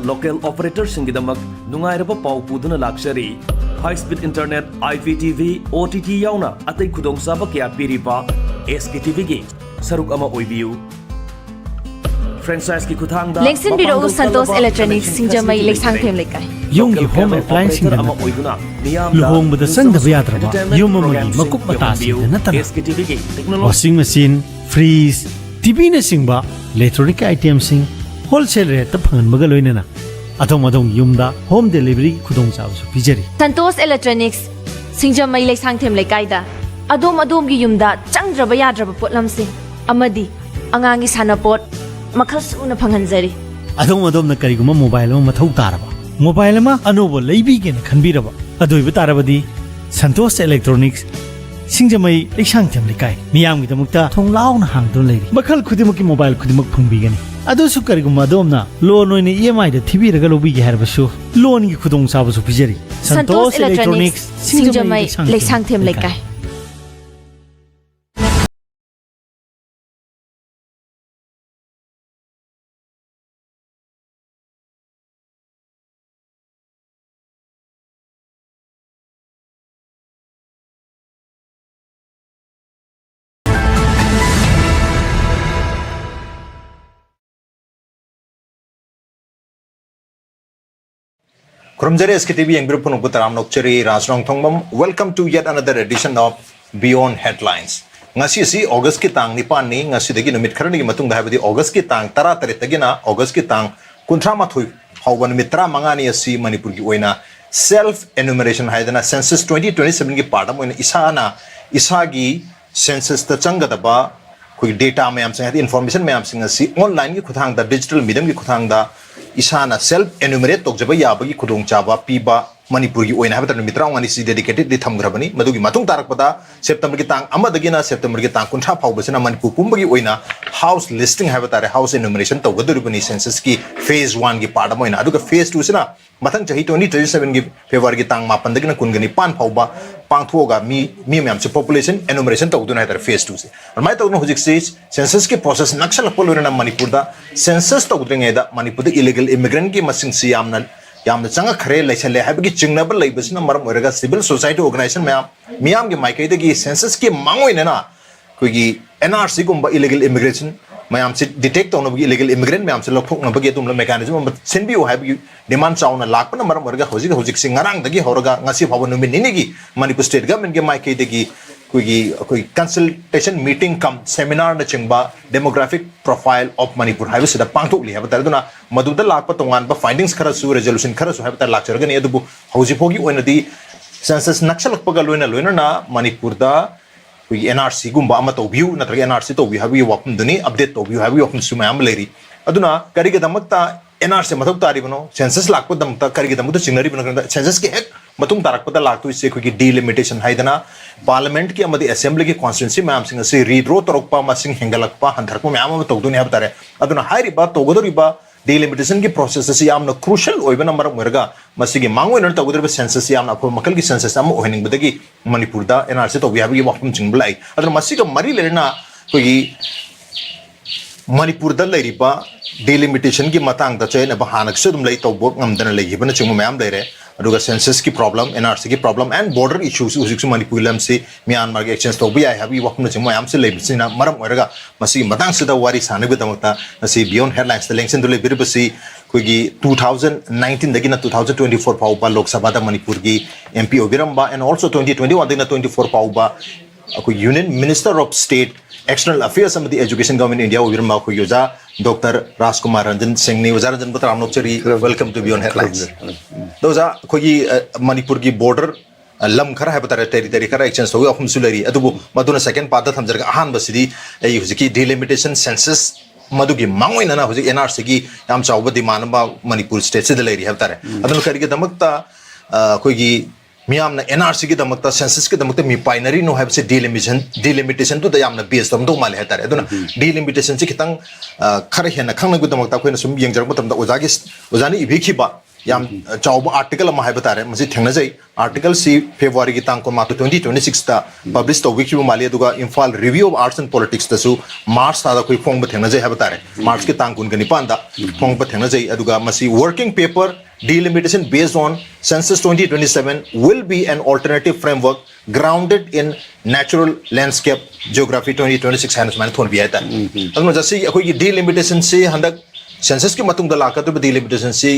local operators singidamak nungairaba pau puduna lakshari high speed internet IPTV OTT yauna atai khudong saba kya piriba SKTV gi saruk ama oibiu franchise ki kuthangda Lexin biro Santos Electronics singjamai leksang them lekai Yunggi home appliance ama oiguna luhong bada sang da yatraba yum amagi makup mata sin natana SKTV gi washing machine freeze TV na singba electronic items sing wholesale rate ta phangan baga loinana adong yumda home delivery khudong chaw su pijari Santos Electronics singjamai leksang them lekai da adom gi yumda changdraba yadraba potlam sing amadi angangi sanapot makhal suna phanganjari adom na kariguma mobile ma mathau taraba mobile ma anobo leibi gen khanbiraba adoiba tarabadi Santos Electronics singjamai leksang them lekai miyam gi damukta thonglaw na hangdon leiri makhal khudimaki mobile khudimak phungbigani adu su kariguma adomna loan oine EMI da thibiraga lobi gi harbasu loan gi khudong sabasu pijari Santos Electronics singjamai leksang them lekai Kurumjari SKTV yang berpunu putaram nokceri Raj Nongthombam. Welcome to yet another edition of Beyond Headlines. Ngasi si August ki tang nipan ni ngasi dagi numit karani matung dah badi August ki tang tara tarit dagi na August ki tang kuntra mathui hawan mitra mangani si Manipur ki oina self enumeration haidana census 2027 ki padam oina isa gi census ta changa daba koi data mayam sing information mayam sing si online ki khuthang da digital medium ki khuthang da isana self enumerate tokjaba yabagi khudong chaba piba Manipur gi oina habata mitra ngani si dedicated di thamgrabani madugi matung tarak pada September ki tang amadagi na September ki tang kuntra phawbasina Manipur pumbagi oina house listing habata house enumeration tawgaduribani census ki phase 1 gi padam oina aduga phase 2 sina mathang chahi 2027 gi February ki tang mapandagi na kungani pan phawba pangthoga mi myam se population enumeration tawduna hatar phase 2 se mai tawna hujik se census ki process nakshal polona Manipur da census tawdringe da Manipur da illegal immigrant ki masing si yamna changa khare laisale habagi chingnaba laibasna maram oraga civil society organization miyam gi maikai da gi census ki mangoina na koigi NRC gumba illegal immigration mayam se detect tawna gi illegal immigrant mayam se lokhok na bagi tumla mechanism senbi o habagi demand chawna lakpana maram oraga hojik singarang dagi horaga ngasi bhawa numi nini gi Manipur state government gi maikai da gi koi consultation meeting kam seminar na chingba demographic profile of Manipur haiba sida pangthokli haba taraduna maduda lakpa tongan ba findings khara su resolution khara su haba tar lakchar gani adubu hauji phogi oina di census nakshal paga loina na Manipur da koi NRC gumba ama to view na traga NRC to view habi wapum duni update to view habi wapum suma am leri aduna kari ga damakta NRC mathok tari bano census lakpa damta kari ga damakta chingnari bano census ke ek matung tarak pada laktu ise koi delimitation haidana parliament ki amadi assembly ki constituency mayam sing se redraw torokpa masing hengalakpa handharko mayam am togduni habtare aduna hairi ba togodori ba delimitation ki process se yamna crucial oibana maram merga masigi mango ener togodori census yamna ko makal ki census am ohening badagi Manipur da NRC to bihabi wapum chingblai aduna masiga mari lerna koi Manipur da leiriba delimitation ki matang da chain ba hanak se dum lei to bok ngamdana leibana chingmu mayam leire aduga census ki problem NRC ki problem and border issues usik su Manipur lam se Myanmar ki exchange to bi ai habi wakna chingmu mayam se leibsina maram oraga masi matang se da wari sanagu damata nasi beyond headlines the election dole birbasi koigi 2019 dagina 2024 pauba lok sabha da Manipur ki MP obiramba and also 2021 dagina 24 pauba ko union minister of state external affairs of the education government India obiramba ko yoja Dr. Rajkumar Ranjan Singh ni wazara jan patra amnokchari welcome to Beyond Headlines those are koigi Manipur ki border lam khara hai batara territory khara exchange so of sulari adubu maduna second part da thamjarga ahan basidi ei hujiki delimitation census madugi mangoina na huji NRC gi yam chawba demand ba Manipur state se daleri habtare adun kari ge damakta koigi miyamna NRC ki damakta census ki damakta mi binary no have se delimitation to the yamna based on do male hatare aduna delimitation se kitang khara hena khangna gu damakta koina sum yengjar matam da ojani ibikhi ba yam chawba article ma haiba tare masi thengna jai article si February ki tang ko ma 2026 ta publish to wiki mali aduga Imphal review of arts and politics ta su March ta da koi phong ba thengna jai haiba tare March ki tang kun gani panda phong ba thengna jai aduga masi working paper delimitation based on census 2027 will be an alternative framework grounded in natural landscape geography 2026 hands man thon bi aita aduna jasi akoi ki delimitation se handak census ki matung da laka to delimitation se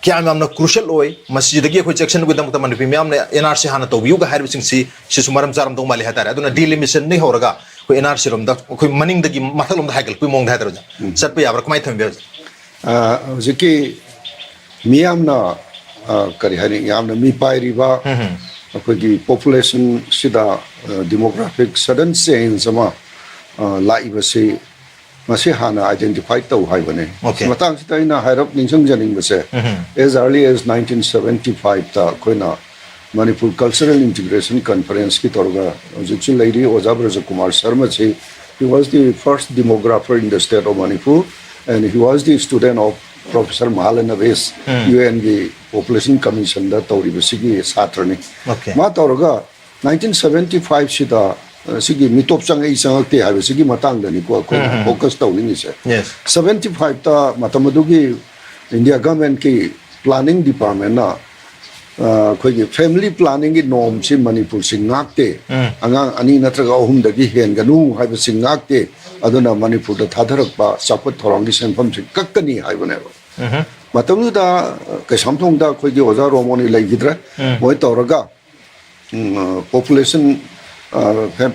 kya namna crucial oi masjid gi khoi section gu dam tamani pi myam ne NRC hana to biu ga har bising si sumaram zaram dong mali hatare aduna delimitation nei horaga khoi NRC rom da khoi maning da gi mathalom da hagal pi mong da hataro ja sat pe yabra kamai tham be ziki miyam na kari hani yam na mi pai riba akhoi population sida demographic sudden change ama laiba se masi hana identify tau hai bane matang sita ina hairap ningsang janing base as early as 1975 ta koina Manipur Cultural Integration Conference ki torga jichu lady Rajkumar Ranjan che he was the first demographer in the state of Manipur and he was the student of Professor Mahalanaves UN the Population Commission da tori basigi satrani ma torga 1975 sida sigi mitop sang ei sang te ha sigi matang da ni ko focus taw ni se 75 ta matamadugi India government ki planning department na khoi family planning gi norm si Manipur singak te angang ani natraga ahum da gi hen ganu ha singak te aduna Manipur da thadarak ba sapot thorang gi senpham si kakkani ha bane matamdu da ka samthong da khoi gi oza romoni lai gidra moi toraga population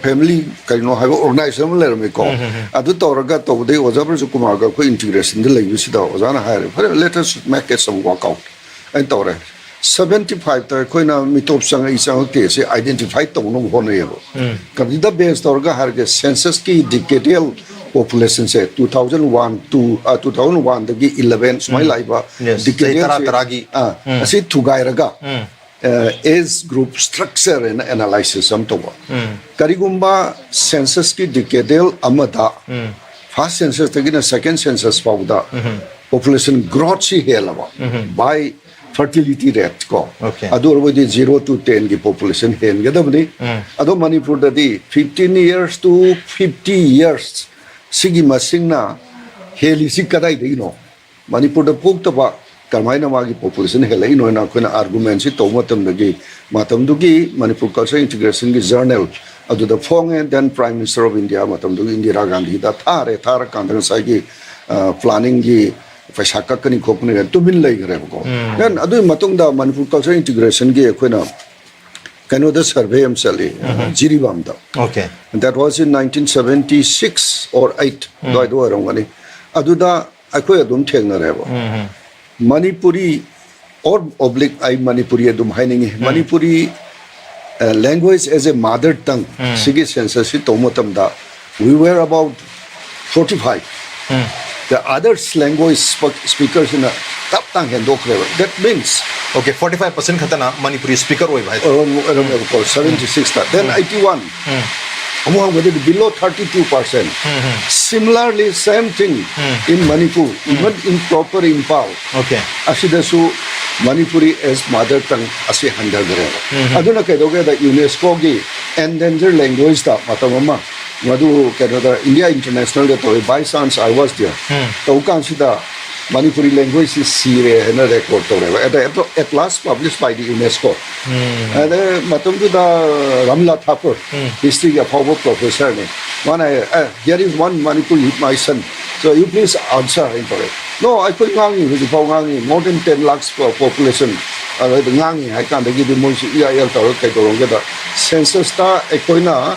family kaino ha organization le me ko adu toraga to de oza Rajkumar ga ko integration de lai yusi da oza na ha let us make it some work out and tore 75 ta koina mitop sang isang te se identify to no hone yo kam da base toraga har ge census ki decadal population se 2001 to 2001 da gi 11 smai laiba decadal taragi asi thugai raga age group structure and analysis am to karigumba census ki decadal amada first census tagina second census pauda population growth si helaba by fertility rate ko adu orodi 0 to 10 gi population hen gadabni adu Manipur da di 15 years to 50 years sigi masingna heli sikadai de no Manipur da pokta ba karmaina magi population helai no na khona argument si to matam dugi Manipur Cultural Integration gi journal adu da phong and then Prime Minister of India matam dugi Indira Gandhi da thara kandang sai gi planning gi paisa kakani khopne to min lai gare ko then adu matung da Manipur Cultural Integration gi khona kano the survey am sali jiribam da and that was in 1976 or 8 do arongani adu da akoi adum thengna rebo Manipuri or oblique I Manipuri adum haining Manipuri language as a mother tongue sigi census to motam da we were about 45 the other language speakers in a tap tang hendo kreva that means 45% khatana Manipuri speaker oi bhai 76 then 81 among with it below 32% similarly same thing in Manipur even in proper Imphal asidasu Manipuri as mother tongue asi handle gareva aduna kedoge da UNESCO gi endangered language da matamama madu kedoda India International da toy by chance I was there to kansida Manipuri language is sire na record to at last published by the UNESCO and matamdu da Ramla Thapur history of our professor ne here is one Manipuri my son so you please answer for it no I could ngangi with ngangi more than 10 lakhs population ngangi I can't give you more EIL to kai to da census ta ekoina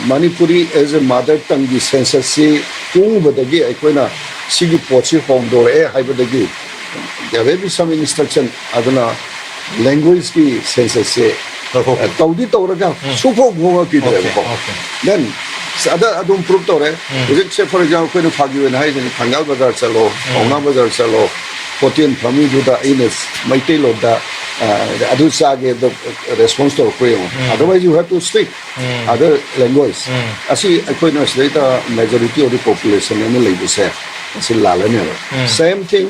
Manipuri as a mother tongue gi census si kung badagi ekoina sigi pochi home door haibadagi there will be some instruction aduna language ki census se taudi toraga supo bhoga ki then ada adum proof tore say for example ko phagi wen hai ni thangal bazar chalo pauna bazar chalo potin phami juda ines maite loda adu sage the response to prayer otherwise you have to speak other language asi akoina state majority of the population in the labor say asi lalane same thing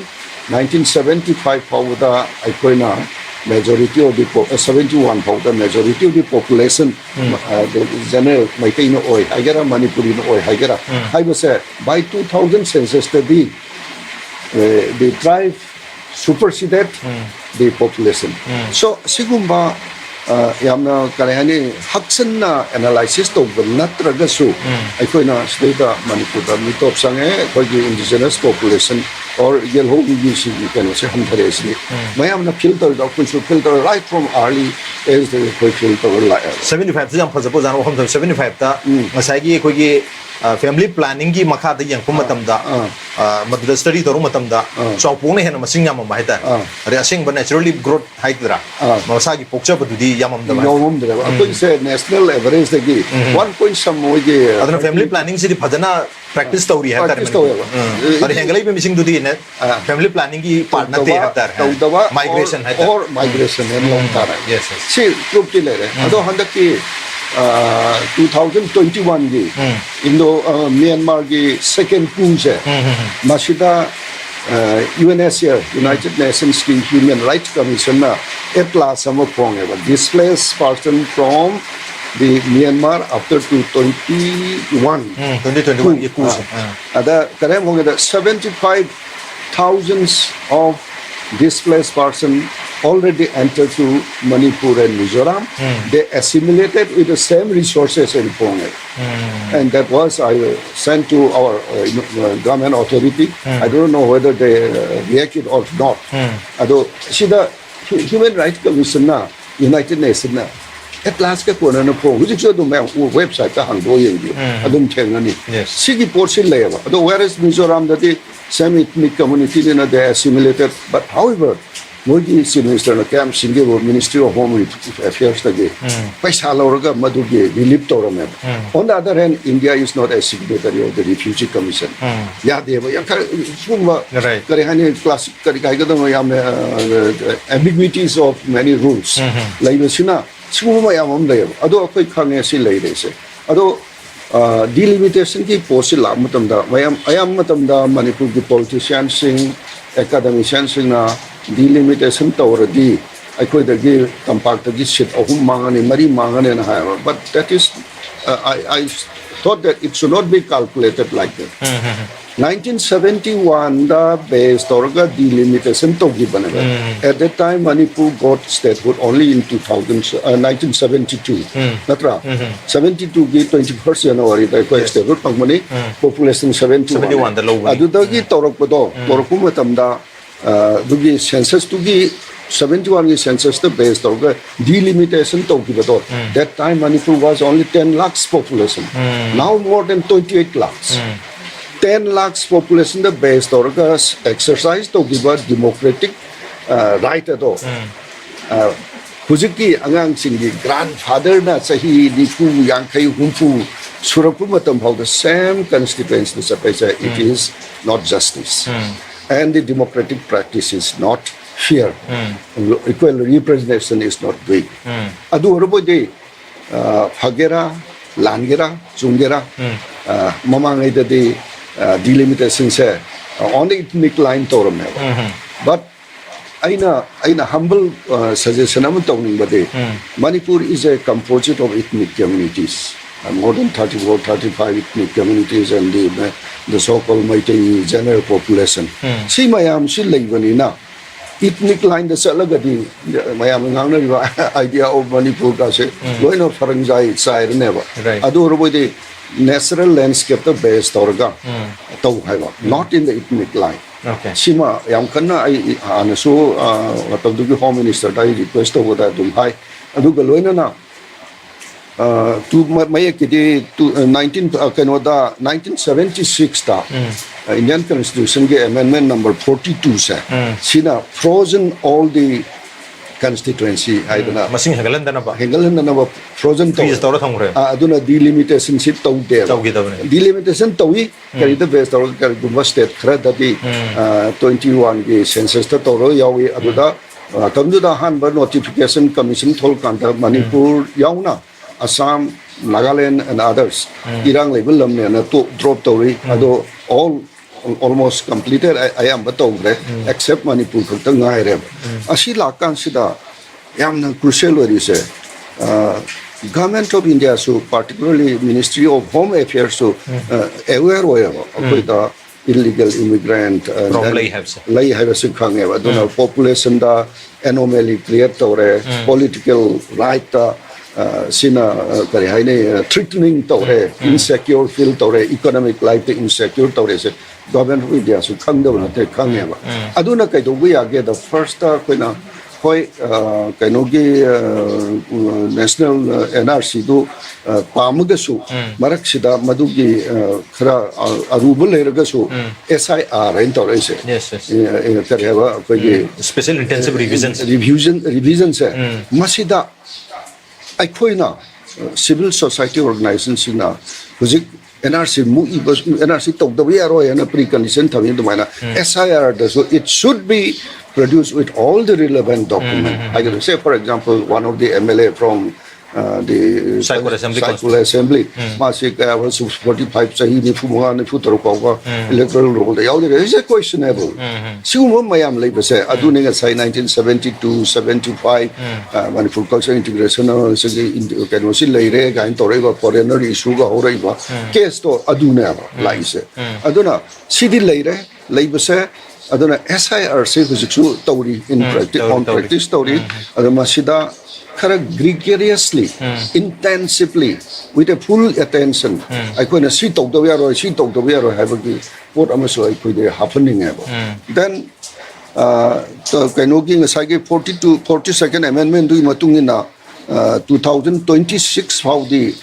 1975 fawda aikoina majority of the 71 fawda majority of the population the general maitai no oi hagera manipuri no oi hagera haibase by 2000 census study the tribe superseded the population so sigumba yamna karehani haksanna analysis to natragasu aikoina state manipur mi top sange kogi indigenous population or yellow use can say hamtharesni mayamna filter da filter right from early age the filter like 75 jam phajapo jano hom 75 ta ngasai gi kogi family planning gi makha da yang pumatam da madda study toru matam da chawpung ne hena masing yam ma haita re asing ba naturally growth haidra masa gi pokcha badudi yamam da yamam da akoi say national average da gi 1 point some mo gi adana family planning si phajana practice tori hai tar are hengalai be missing dudi ne family planning gi part na te hatar migration hai or migration en long tar yes si group ti le re ado handak ki 2021 gi indo Myanmar gi second coup se masida UNHCR United Nations ki Human Rights Commission na etla samapong eba displaced person from the Myanmar after 2021 ye coup ada karem ho ga 75,000 of displaced person already entered to Manipur and Mizoram. They assimilated with the same resources in Pongal. And that was I sent to our government authority. I don't know whether they reacted or not. Although see the Human Rights Commission na United Nations na at last ka ko na po which so do website ta hang do yin di adum theng na ni sigi portion lewa although whereas Mizoram that the same ethnic community na they assimilated but however Mogi Minister na Camp Singevo Ministry of Home Affairs tagi paisa lauraga madugi relief torame. On the other hand, India is not a signatory of the Refugee Commission. Ya deva yang summa karihani classic karikai gadam yam ambiguities of many rules. Like sina summa yamam deva. Ado akoi khange si lai dese. Ado delimitation ki posi la matam da ayam matam da Manipur ki politicians sing academicians sing na delimitation already I could give compact this shit of mangani mari mangani and higher but that is I thought that it should not be calculated like that 1971 the based orga delimitation to given at that time Manipur got statehood only in 1972 natra 72 gi 21st January the statehood pangmani population 71 the low adu dagi torok bodo torku matamda dugi census tugi 71 is census the based of delimitation to give that time Manipur was only 10 lakhs population now more than 28 lakhs 10 lakhs population the based of exercise to give a democratic right at all hujiki angang singi grandfather na sahi niku yang kai humpu surapu matam how the same constituency it is not justice and the democratic practice is not fair. Equal representation is not doing. Adu robo de hagera, langera, zungera, mamangai de delimitation se on the ethnic line torum. But aina humble suggestion am talking bade Manipur is a composite of ethnic communities. More than 34, 35 ethnic communities and the so-called Maitai general population. Si mayam si laybani na ethnic line the salagadi mayam ngangna idea of Manipur ka se loin of Farangjai side never. Adu robo the natural landscape the base torga to haiwa not in the ethnic line. Okay. Sima yam kanna I anaso watadu home minister I request over that dum hai adu galoina na to mayakidi to 1976 ta Indian Constitution ge amendment number 42 sa sina frozen all the constituency I don't know masing hagalan na ba frozen to aduna delimitation sit to de delimitation to wi kari the best or kari gumba state khara dati 21 ge census ta to ro yawi aduda kamjuda hanbar notification commission thol kanta Manipur yauna Assam, Nagaland and others irang level lamne na to drop tori ado all almost completed. I am but over except Manipur khakta ngai re. Asi lakan sida yamna crucial wari se. Government of India so particularly Ministry of Home Affairs so aware hoya koi da illegal immigrant From lay have se khang eba dona population da anomaly create tore political right da sina kari haine threatening tore insecure feel tore economic life insecure tore se government of India so khang da na te khang eba aduna kai do we age the first koina koi kainogi national NRC do pamagasu marak sida madugi khara arubal leragasu SIR enter ise yes kareba koi special intensive revisions revision se masida aikoina civil society organizations na huzik NRC NRC tokdawi aro yana precondition thabi dumaina SIR so it should be produced with all the relevant documents. I can say, for example, one of the MLA from the Cycle Assembly, Masik was 45 Sahi Nifuman Futarokova electoral roll. Is a questionable. Sumo Mayam labor say, Aduning say 1972, 75, Manipur culture integration, Kanosi Lere, and Toreva, foreigner issue, Horeva, case to Aduna, Lice. Aduna, City Lere, labor say, aduna SIR se hujichu tawri in practice on practice tawri aduma sida khara gregariously intensively with a full attention aikoina si tawdawi aro habagi what amaso aikoide happening abo then to kainogi ngasagi 42nd amendment dui matungina 2026 how the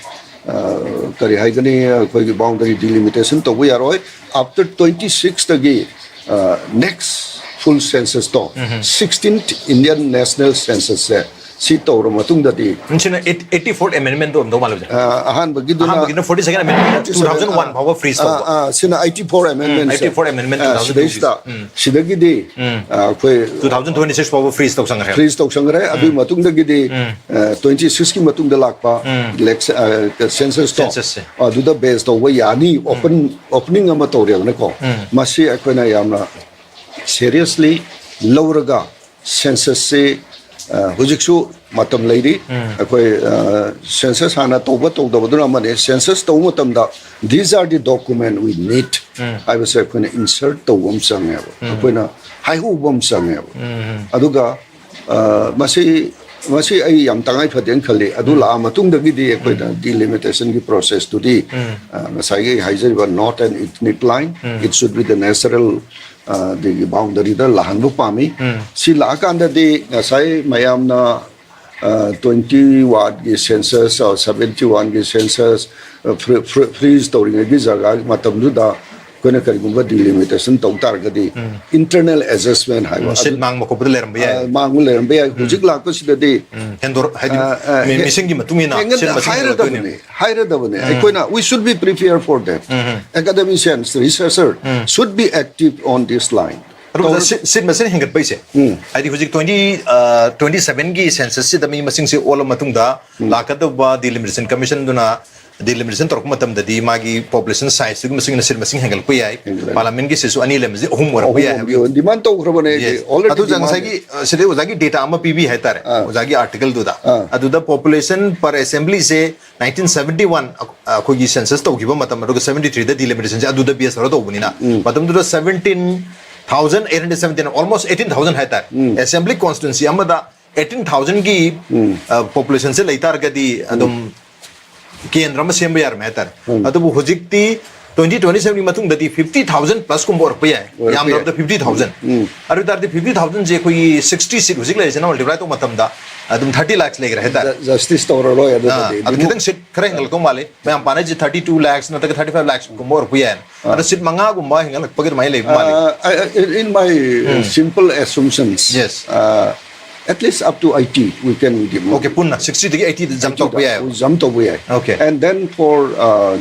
kari haigani koi boundary delimitation to we are after 26 tagi next full census to 16th Indian national census si tawro matung dati 84th amendment do malo ahan bagiduna 42nd amendment 2001 power freeze to sina 84 amendment 84 amendment 2006 sidagi di koi 2026 power freeze to sangre adu matung dagi di 26 ki matung da lakpa census to adu da based to yani opening ama tawre ne ko masi akoina yamna seriously lowraga census se hujiksu matam leiri akoi census hana toba togdabaduna mane census to matamda these are the document we need I was say kone insert to wam sange akoina haihu wam sange aduga masi ai yam tangai phaden khali adu la matung dagi di akoina delimitation gi process to di ngasai gi haijer not an ethnic line it should be the natural the boundary da lahan bu pami si la kan da di ngasai mayam na 21 gi census or 71 gi census freeze storing gi jaga matam du da kone kari gumba delimitation to tar ga di internal assessment hai sit mang mo ko bud leram ba mang leram ba hujik la ko si da di hendor hadi missing gi matungina higher da bane aikoina we should be prepared for that academicians researchers should be active on this line sit masin hingat paise adi hujik 27 gi census si da mi masing se all matung da lakada ba delimitation commission duna delimitation torok matam da di magi population size gi masing na sit masing hangal pu yai parliament gi sesu ani lemzi hum wara pu yai demand to grabane already atu jang sagi side uzagi data ama pb hai tare uzagi article du da adu da population per assembly se 1971 ko gi census to gi ba matam ro 73 da delimitation ja adu da bs ro to bunina matam du 17,817 almost 18,000 hai tare assembly constituency amada 18,000 gi population se leitar ga di adum केंद्र में same यार matter अतो वो हुजिकती 2027 मतुंग दती 50,000 plus कुम और पे है याम the 50,000 अरे तार द 50,000 जे कोई 60 सीट हुजिक ले जना मल्टीप्लाई तो मतम दा अदम 30 लाख लेग रहता जस्टिस तो रो या अब कितन सीट करे हंगल को माले मैं हम पाने जे 32 लाख न तक 35 लाख कुम और पे है अरे सीट मंगा गुम हंगल पगर माई ले माले in my simple assumptions yes at least up to 80 we can give okay punna 60 to 80 jump to we okay and then for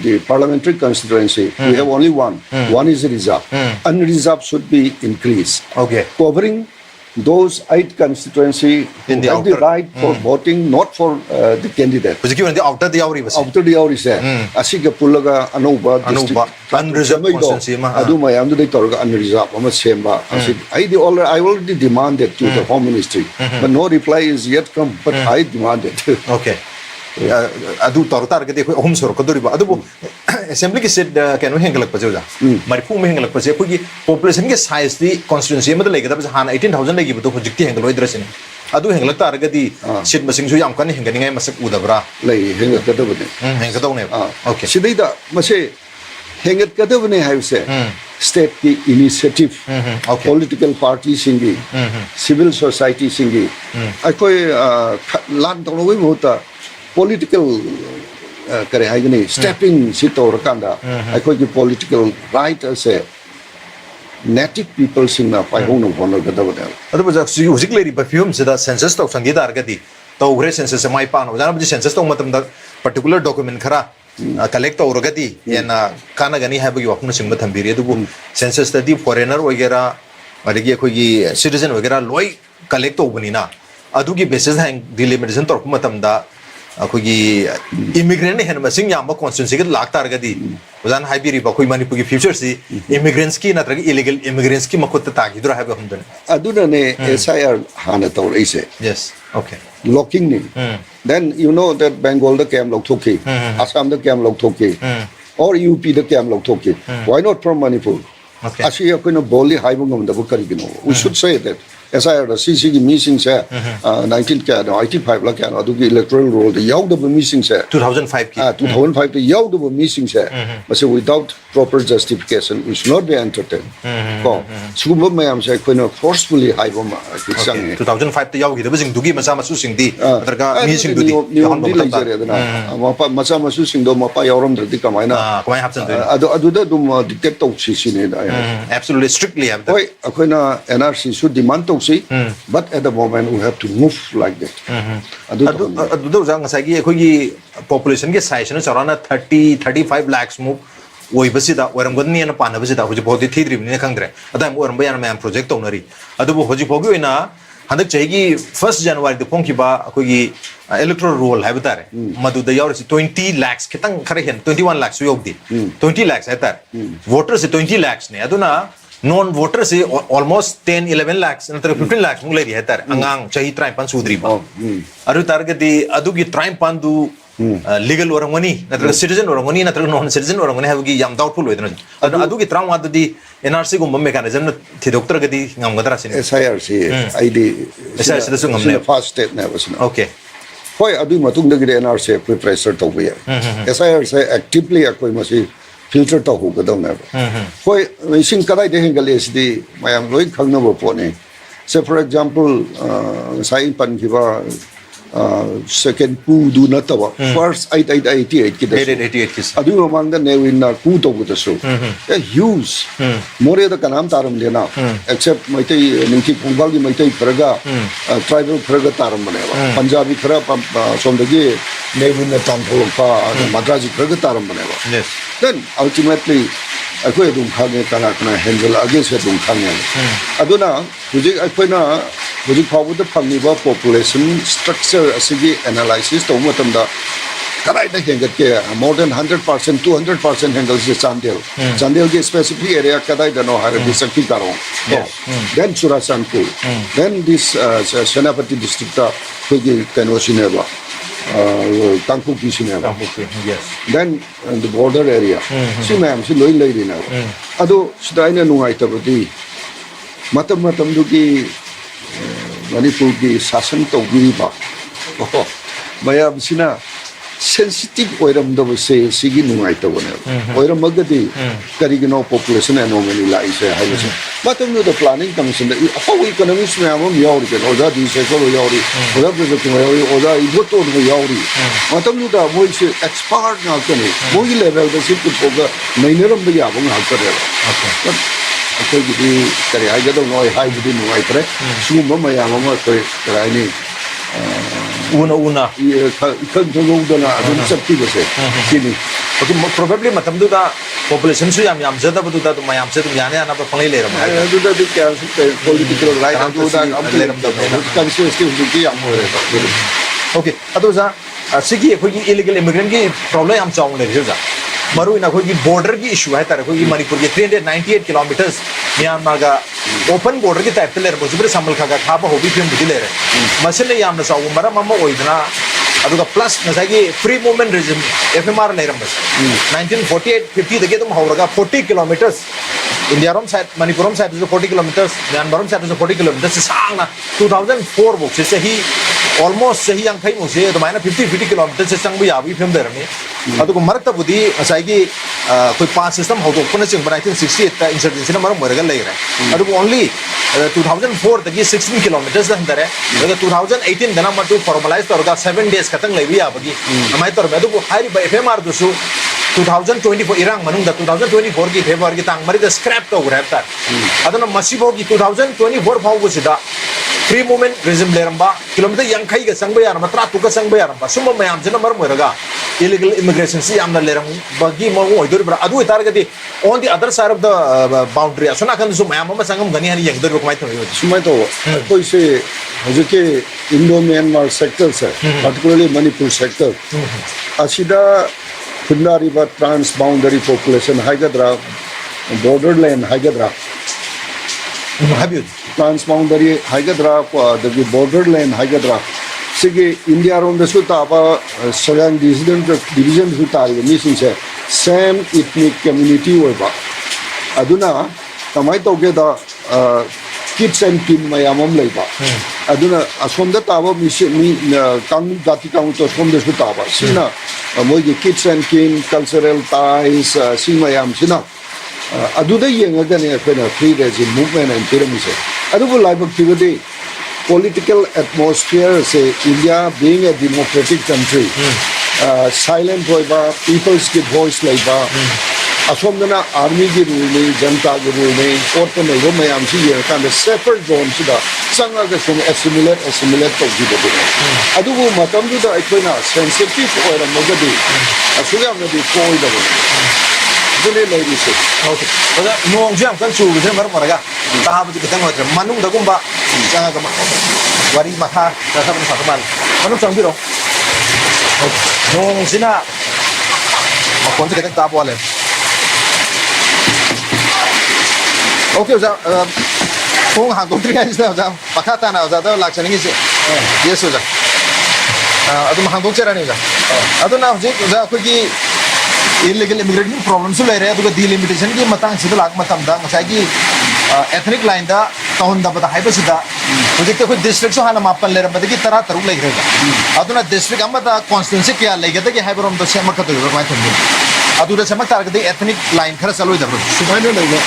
the parliamentary constituency we have only one is reserve unreserved should be increased okay covering those 8 constituency In the have the outer. right for voting, not for the candidate. ꯍꯧꯖꯤꯛꯀꯤ ꯑꯣꯏꯅꯗꯤ ꯑꯥꯎꯇꯔꯗ ꯌꯥꯎꯔꯤꯕꯁꯦ Outer the Aurise, Asiga Pulaga, Anova, Anuba, unreserved constituency ma, I do my under the Torga unreserved, I'm a Semba. I already demanded to the Home Ministry, but no reply is yet come, but I demanded. Okay. Adu tor target ko home sor ko doriba adu assembly ki seat kanu hengalak pa joja Manipur me hengalak pa je ko population ke size di constituency ma lega da han 18000 legi to hojikti hengal oi drasin adu hengalak target di seat masing su yam kan hengani ngai masak udabra Lay hang at Kadabane. hengadau ne okay Sidida, Mase, hang at Kadabane, have said, state the initiative, okay political parties singi, civil society singi. I call land on away mota. Political stepping sit or kanda I call the political right as a native people sing na pai hong no honor gadawada adu ba su hojikle ri perfume se da census to sangi dar gadi to gre census mai pa no jana bi census to matam da particular document khara collect to rogadi yana kana gani ha bi wakun sing ma thambiri adu census da di foreigner wagera adigi khoi gi citizen wagera loi collect to bani na adu gi basis hang delimitation to matam da अखोगी immigrant ने हेन मसिंग याम constituency के लाख तार गदी वजान high बिरी बखोई मणिपुर की future सी immigrants की नत्रग illegal immigrants की मखुत तागी दुरा है हम दने aduna ne SIR hana taw ise yes okay locking ni then you know that Bengal the cam lok thoki Assam the cam lok thoki or UP the cam lok thoki why not from Manipur okay Asia ko no boli haibong ngam da ko kari gino we should say that SIR the CC missing say 1985 la kan adu ki electoral roll the yaw the missing say 2005 ki 2005 the yaw the missing say but without proper justification we should not be entertained ko sugum mayam say ko no forcefully haibong ma ki sang 2005 te yaw gi da bing dugi masa masu sing di adarga mi sing dudi hon bom ta mapa masa masu sing do mapa yawram drdi kamaina kamai hapsan do adu da dum dictate to si ne da absolutely strictly have oi akoina NRC should demand to see but at the moment we have to move like that adu do jang sai gi khoi gi population ke size na charana 35 lakhs mu oi basida waram godni na pana basida hoji bodi thidri ni khangdre adam waram bayan ma project to nari adu hoji bogi oina handak chaigi 1st January de pongki ba khoi gi electoral roll hai batare madu da yaur 20 lakhs kitang khare hen 21 lakhs yogdi 20 lakhs hai tar voters 20 lakhs ne aduna non voters almost 10-11 lakhs natra 15 lakhs mung lai hai tar angang chahi trai pan sudri ba aru target di adu gi trai pan du legal orangani natra citizen orangani natra non citizen orangani have gi yam doubtful wedna adu gi trai adu di NRC gum mechanism na thidoktra gadi ngam gadra sin SIRC ID SIRC da sungam ne first state ne was okay hoi adu matung da gi NRC pressure to be SIRC actively akoi masi filter to hu gadam na hoi sing kadai de hengal SD mayam loi khangna bo pone say for example sai pan kiba second ku do not taba first 8888 ki 88 kis adu amang da ne win na ku to gu so a huge more da kanam taram lena except maitai ninki kongbal gi maitai praga tribal praga taram bane ba punjabi khara som da gi ne win na tam thol pa madrasi praga taram bane ba yes then ultimately akoi dum khane kana kana handle against dum khane aduna hujik akoi na hujik phabu da phangni ba population structure asigi analysis to matam da kadai da hengat ke more than 100% 200% handles the chandel ke specific area kadai da no har di sakti karo then Churasanpur then this Senapati district ta hogi kanosineba Tangkuk Kisineba yes then the border area si ma'am si loi loi dina ado sidaina nungai tabadi matam du ki Manipur ki sasan to gi ba mayam sina sensitive oiram da se sigi nungai tabone oiram magadi karigino population anomaly la ise haise matam the planning commission da how economics me amam yauri ke oda di se ko yauri oda project me yauri oda iboto me yauri matam da moi se expert na kane moi level da sit ko ga nainaram da yabang ha kare okay akoi gi kare ha ga do noi hai gi nungai kare sumba mayam ma kare kare ni una kan thongdona adum chapti base sini okay probably matam du da population su yam zada bu da mayam se dum yani ana ba pangai le ram adu da di kya political right adu da le ram da constituency du yam ho re okay adu za sigi khoi illegal immigrant ki problem yam chaung le jo za maru ina khoi border ki issue hai tar khoi manipur ke 398 kilometers myanmar ga open border ki type le ro jibre samal kha ga khaba hobi phim bu le re masile yam na chaung mara mama oidna aduga plus nasagi free movement regime FMR le ram 1948 50 dage tum hauraga 40 kilometers India rom side Manipur rom side is 40 kilometers Myanmar rom side is 40 kilometers sang na 2004 book se hi almost se hi yang khai mo se to maina 50 kilometers se sang bu ya bi phim der ni aduga marak ta budi asagi koi pass system ho to puna ching 1968 ta insurgency na maram moraga le ra aduga only 2004 dagi 16 kilometers da handare daga 2018 dana matu formalize torga 7 days katang le bi ya bagi amai tor me aduga hari ba FMR dusu 2024 irang manung da 2024 ki February ki tang mari da scrap to grab ta adana masibo ki 2024 phau bu sida free movement regime le ramba kilometer yang khai ga sang ba yar matra tu ka sang ba yar ba summa mayam jena mar moiraga illegal immigration si amna le ram bagi mo oi dor bra adu itar ga di on the other side of the boundary asuna kan su mayam ma sangam gani hani yang dor ko mai to sumai to koi se hoje Indo Myanmar sector se particularly Manipur sector asida Fundariba transboundary population Haigadra borderland Haigadra transboundary Haigadra the borderland Haigadra sige India around the Sutaba Sagan division Sutali mission se same ethnic community over Aduna Tamai together kids and kin mayamam leiba aduna asomda taba mi kang gati kang to asomda su taba sina moi kids and kin cultural ties simayam sina aduda yenga gane pena free regime movement and pyramid adu live activity political atmosphere say India being a democratic country silent hoiba people's give voice leiba asomdana army gi rule nei janata gi rule nei court nei ro mayam si yer kan separate zone sida sanga ga sum assimilate to gi do adu bu matam du da aikoina sensitive oira mogadi asuga na di koi da dole lai ri se okay oda nong jam kan chu ge mar maraga ta bu ki tang otra manung da gumba sanga ga wari makha ta sa sa ban manung sang biro nong sina ma kon ke ta bo le okay za kung hangtong tri ay sa za pakata na za da laksan ngi se yes za adu hangtong chera ni za adu na ji za ko ki illegal immigration problem su le re adu ga delimitation ki matang sida lag matam da ngai ki ethnic line da town da bada haiba sida project ko district so hala mapan le ra bada ki tara taru le grega adu na district amma da constituency kya le ga da ki haibarom da sema ka to ba mai thum adu da sema tar ga ethnic line khara salo da subaino le ga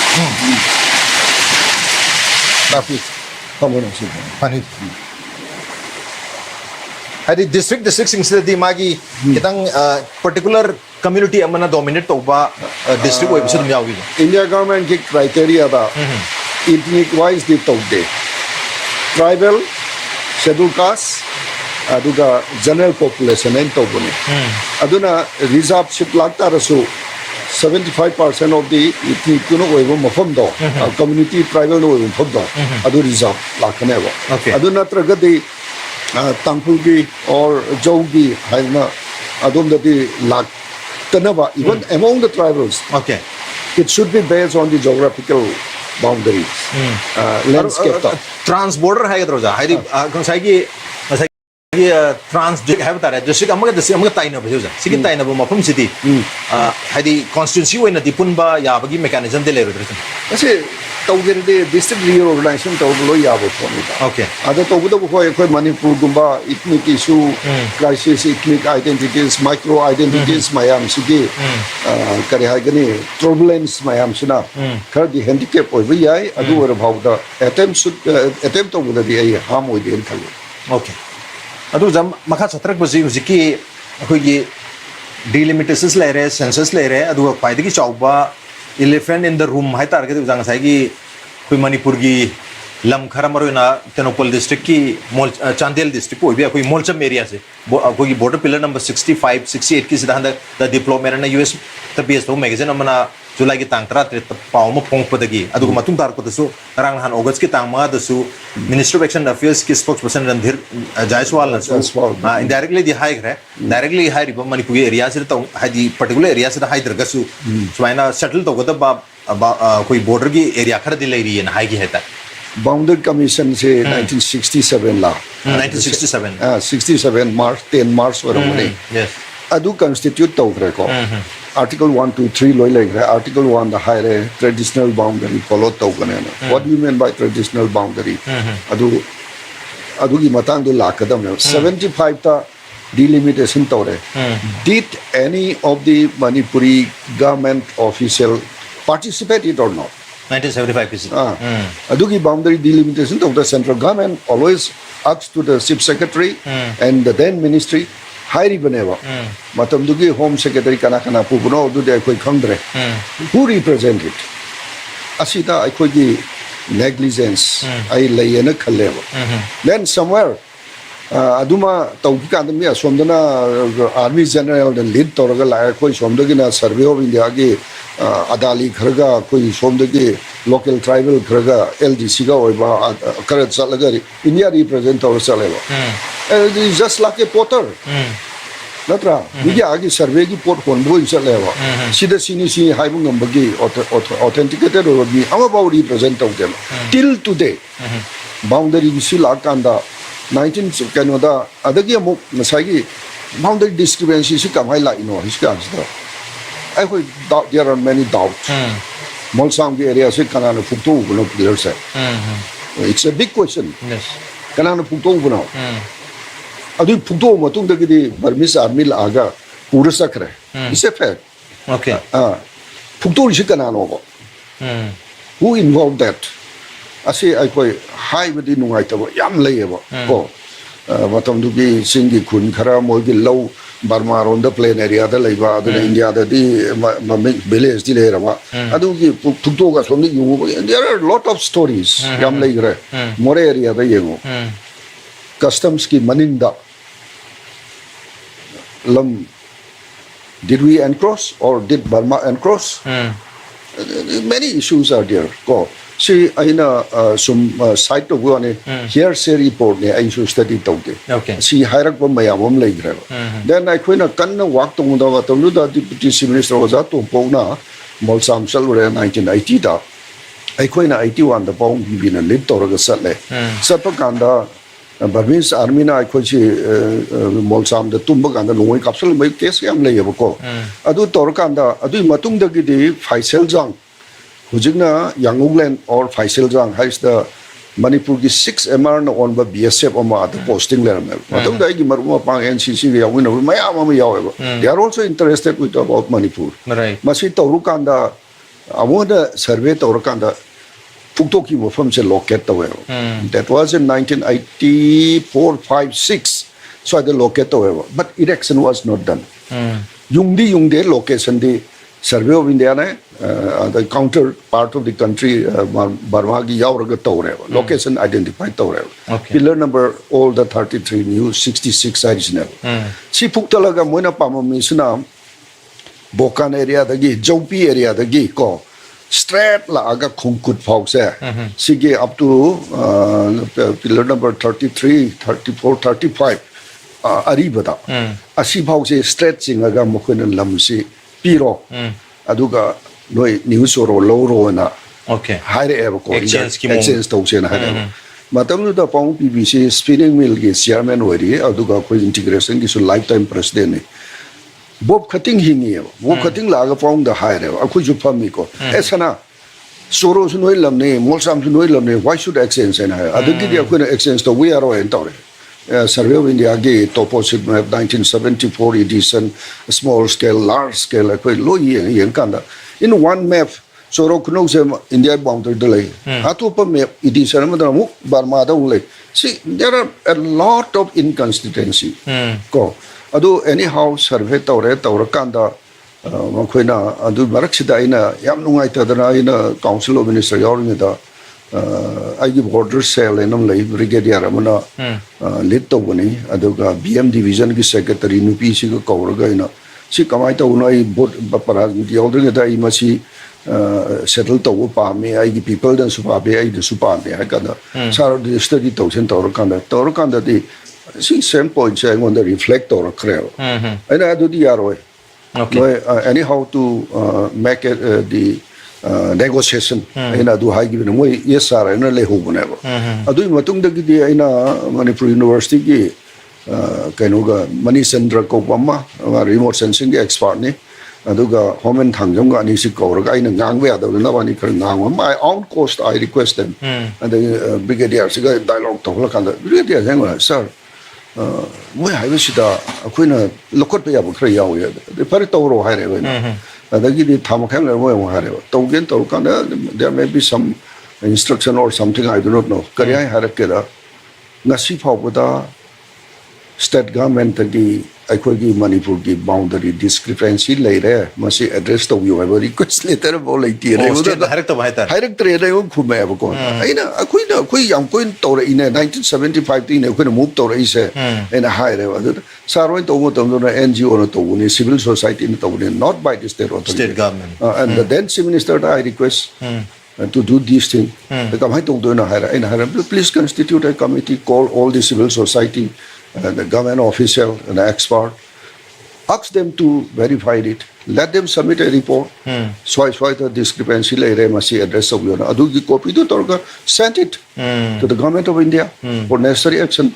tapi kamu nasi Pani. Hadi district sing di magi kitang particular community amana dominate to ba district oi bisu dumyawi. India government ki criteria da ethnic wise di to de tribal scheduled caste aduga general population en to bone aduna reserve ship lagta rasu 75% of the ethnic no oibo mafam do community tribal no oibo mafam do adu reserve lakane ba adu natraga di tangpulgi or jogi haina adum da di lak tanaba even among the tribals Okay, it should be based on the geographical boundaries landscape transborder hai gadro ja hadi kon sai gi trans have tare district amaga taina baju ja sigi taina bo mafum city hadi constituency oina dipun ba ya bagi mechanism de lero dre ase tawger de district reorganization tawlo yabo phone okay ada tawbuda ko koi Manipur gumba ethnic issue crisis ethnic identities micro identities mayam sigi kare hagani turbulence mayam sina khar di handicap oi bi ai adu or bhawda attempt tawbuda di ai ham oi den khali okay adu jam makha satrak baji hujiki akoi gi delimitations le re census le re adu paidi ki chauba elephant in the room hai tar ke jang sai gi koi Manipur gi lam khara maruna tenopal district ki chandel district ko bia koi molcham area se koi border pillar number 65 68 ki sidhan the diplomat na US the base magazine amana July ki tang tara paw mo pong padagi adu matung tar ko su rang han August ki tang ma su Minister of Action Affairs ki spokesperson Randhir Jaiswal na su indirectly di high re directly high riba Manipur area se ta hadi particular area se high darga su swaina settle to goda ba koi border ki area khar di lai ri na high ki heta Boundary Commission से 1967 ला 1967 67 March 10 March वरमने yes अदु constitute तो करे को Article 1 to 3 लोई लगे Article 1 the high रे traditional boundary follow तो करने ना What do you mean by traditional boundary अदु की मतंग दो लाकदम है 75 ता delimitation तो रहे Did any of the Manipuri government official participated or not 1975 is Adugi boundary delimitation of the central government always asks to the chief secretary and the then ministry high ribaneva matam dugi home secretary kana puguno du de koi khangdre who represent it asita ai gi negligence ai layena khalleva then somewhere aduma tauki kan mi asomdana army general the lead toraga la koi somdagina survey of India gi adali kharaga koi somdagi local tribal kharaga LDC ga oiba karat salaga India represent our saleva it is just like a potter natra bigi agi survey gi port kon boy saleva sida sini si haibu ngambagi authenticated or be about represent of them till today boundary bisila kanda 19 Canada adagi amuk masagi boundary discrepancy si kamai la ino hiska I would doubt there are many doubts Molsam area se kanana pukto no clear se it's a big question yes kanana pukto no adu pukto matung da gi Burmese army la aga pura sakre it's a fact okay pukto si kanano ko who involved that ase ai koi high with the nungai ta yam layeba ko matam du gi singi khun khara mo gi low Burma on the plain area da laiba adu India da di village di le rama adu gi pukto ga somni yu there are a lot of stories yam lai gre more area da yengo customs ki maninda lam did we encroach or did Burma encroach many issues are there ko see aina some site of one here say report ne I should study tawde okay see hairak ba mayamom lai gra then I koina kan walk tong da tong da deputy chief minister was to pona molsam salure 1980 da I koina 81 da pong bibina lip toraga sale sapakanda Burmese army na I kochi molsam da tumba kanda loi capsule mai case yam lai ko adu torkanda adu matung da gi Faisal Jang Hujigna Yangungland or Faisal Jang has the Manipur ki 6 MR na on ba BSF oma the posting level. Matung da gi maruma pang NCC ya wina maya mama yaw. They are also interested with about Manipur. Right. Masi torukanda amoda survey torukanda pukto ki mofam se locate tawe. That was in 1984 5 6 so the locate tawe but election was not done. Yungde location di survey of India ne the counter part of the country Burma gi yauraga tawre location identified tawre pillar number all the 33 new 66 original si puktalaga moina pamami suna Bokan area dagi Jopi area dagi ko straight la aga khungkut phau se sige up to pillar number 33 34 35 aribada asi phau se straight singaga mokhon lam si piro aduga noi news or low na okay high ever ko exchange to se na hare matam da pong BBC spinning mill ge chairman wari aduga ko integration gi so lifetime president bob cutting hingi bob cutting la ga pong da high re aku ju phami ko esana soro su noi lam ne molsam su noi lam ne why should exchange na adugi dia ko exchange to we are in tore survey of India ge toposit map 1974 edition small scale large scale ko lo yen kanda in one map soro kuno se India boundary delay atopa map edition ma da mu Burma da ule see there are a lot of inconsistency ko adu anyhow survey tore kanda makoina adu maraksida ina yam nungai ta dana ina council of minister yawring da ꯑꯩꯒꯤ border cell ꯑꯅ ꯂꯩ brigadier ꯑꯃꯅ lead ꯇꯧꯕꯅꯤ ꯑꯗꯨꯒ BM division ꯒꯤ secretary ꯅꯨꯄꯤꯁꯤꯒ ꯀꯧꯔꯒ ꯑꯩꯅ ꯁꯤ ꯀꯃꯥꯏꯅ ꯇꯧꯕꯅꯣ ꯑꯩ ꯄꯔꯥꯖꯅꯤꯇꯤ ꯌꯥꯎꯗ꯭ꯔꯤꯉꯩꯗ ꯑꯩ ꯃꯁꯤ ꯁꯦꯇꯜ ꯇꯧꯕ ꯄꯥꯝꯃꯦ ꯑꯩꯒꯤ ꯄꯤꯄꯜꯗꯁꯨ ꯄꯥꯝꯃꯦ ꯑꯩꯗꯁꯨ ꯄꯥꯝꯃꯦ ꯍꯥꯏ ꯀꯥꯟꯗ ꯁꯥꯔ ꯁ꯭ꯇꯗꯤ ꯇꯧꯁꯦꯅ ꯇꯧꯔꯀꯥꯟꯗꯗꯤ ꯁꯤ ꯁꯦꯝ ꯄꯣꯏꯟꯠꯁꯦ ꯑꯩꯉꯣꯟꯗ ꯔꯤꯐ꯭ꯂꯦꯛ ꯇꯧꯔꯛꯈ꯭ꯔꯦꯕ ꯑꯩꯅ ꯑꯗꯨꯗꯤ ꯌꯥꯔꯣꯏ ꯅꯣꯏ any how to make D negotiation ꯑꯩꯅ ꯑꯗꯨ ꯍꯥꯏꯈꯤꯕꯅꯦ ꯃꯣꯏ yes sir ꯑꯩꯅ ꯂꯩꯍꯧꯕꯅꯦꯕ ꯑꯗꯨꯒꯤ ꯃꯇꯨꯡꯗꯒꯤꯗꯤ ꯑꯩꯅ ꯃꯅꯤꯄꯨꯔ ꯌꯨꯅꯤꯚꯔꯁꯤꯇꯤꯒꯤ ꯀꯩꯅꯣꯒ ꯃꯅꯤꯆꯟꯗ꯭ꯔ ꯀꯧꯕ ꯑꯃ ꯔꯤꯃꯣꯠ ꯁꯦꯟꯁꯤꯡꯒꯤ ꯑꯦꯛꯁꯄꯥꯔꯠꯅꯤ ꯑꯗꯨꯒ ꯍꯣꯃꯦꯟ ꯊꯥꯡꯖꯝꯒ ꯑꯅꯤꯁꯤ ꯀꯧꯔꯒ ꯑꯩꯅ ꯉꯥꯡꯕ ꯌꯥꯗꯕꯅꯤꯅ ꯋꯥꯅꯤ ꯈꯔ ꯉꯥꯡꯕ ꯃꯥꯏ ꯑꯥꯎꯟ ꯀꯣꯁꯠ ꯑꯥꯏ ꯔꯤꯀ꯭ꯋꯦꯁ ꯗꯦꯝ ꯑꯗꯒꯤ ꯕ꯭ꯔꯤꯒꯦꯗꯤꯌꯔꯁꯤꯒ ꯗꯥꯏꯂꯣഗ് ꯇꯧꯍꯜꯂꯀꯥꯟꯗ ꯕ꯭ꯔꯤꯒꯦꯗꯤꯌꯔ ꯑꯩꯉꯣꯟꯗ ꯁꯥꯔ ꯃꯣꯏ ꯍꯥꯏꯕꯁꯤꯗ ꯑꯩꯈꯣꯏꯅ ꯂꯧꯈꯠꯄ ꯌꯥꯕ ꯈꯔ ꯌꯥꯎꯏ ꯑꯗꯨ ꯐꯔꯦ ꯇꯧꯔꯣ ꯍꯥꯏꯔꯦꯕ ꯑꯩꯅ ꯑꯗꯒꯤꯗꯤ ꯊꯥ ꯃꯈꯥꯏ ꯂꯩꯔ ꯃꯣꯏ ꯑꯃꯨꯛ ꯍꯥꯏꯔꯦꯕ ꯇꯧꯒꯦꯅ ꯇꯧꯔꯀꯥꯟꯗ there may be some instruction or something I do not know ꯀꯔꯤ ꯍꯥꯏꯔꯛꯀꯦꯗ ꯉꯁꯤ ꯐꯥꯎꯕꯗ state government-ꯒꯤ ꯑꯩꯈꯣꯏꯒꯤ ꯃꯅꯤꯄꯨꯔꯒꯤ boundary discrepancy ꯂꯩꯔꯦ ꯃꯁꯤ address ꯇꯧꯕꯤꯌꯨ ꯍꯥꯏꯕ request letter ꯐꯥꯎ ꯂꯩꯇꯦ ꯍꯥꯏꯔꯛꯇ꯭ꯔꯦꯅ ꯑꯩꯉꯣꯟꯗ ꯈꯨꯝꯃꯛꯑꯦꯕꯀꯣ ꯑꯩꯈꯣꯏ ꯌꯥꯝ ꯀꯣꯏꯅ ꯇꯧꯔꯛꯏꯅꯦ 1975ꯗꯒꯤꯅꯦ ꯑꯩꯈꯣꯏꯅ move ꯇꯧꯔꯛꯏꯁꯦ ꯑꯩꯅ ꯍꯥꯏꯔꯦꯕ ꯑꯗꯨꯗ ꯁꯥꯔ ꯍꯣꯏꯅ ꯇꯧꯕ ꯃꯇꯝꯗꯨꯅ NGO-ꯅ ꯇꯧꯕꯅꯤ civil society-ꯅ ꯇꯧꯕꯅꯤ not by the state authority State government. And the then chief minister I request to do this thing कमाई तौदोना हायरा इन हायरा please constitute a committee call all the civil society the government official and expert ask them to verify it let them submit a report so the discrepancy lay masi address of you adugi copy to torga send it to the government of India for necessary action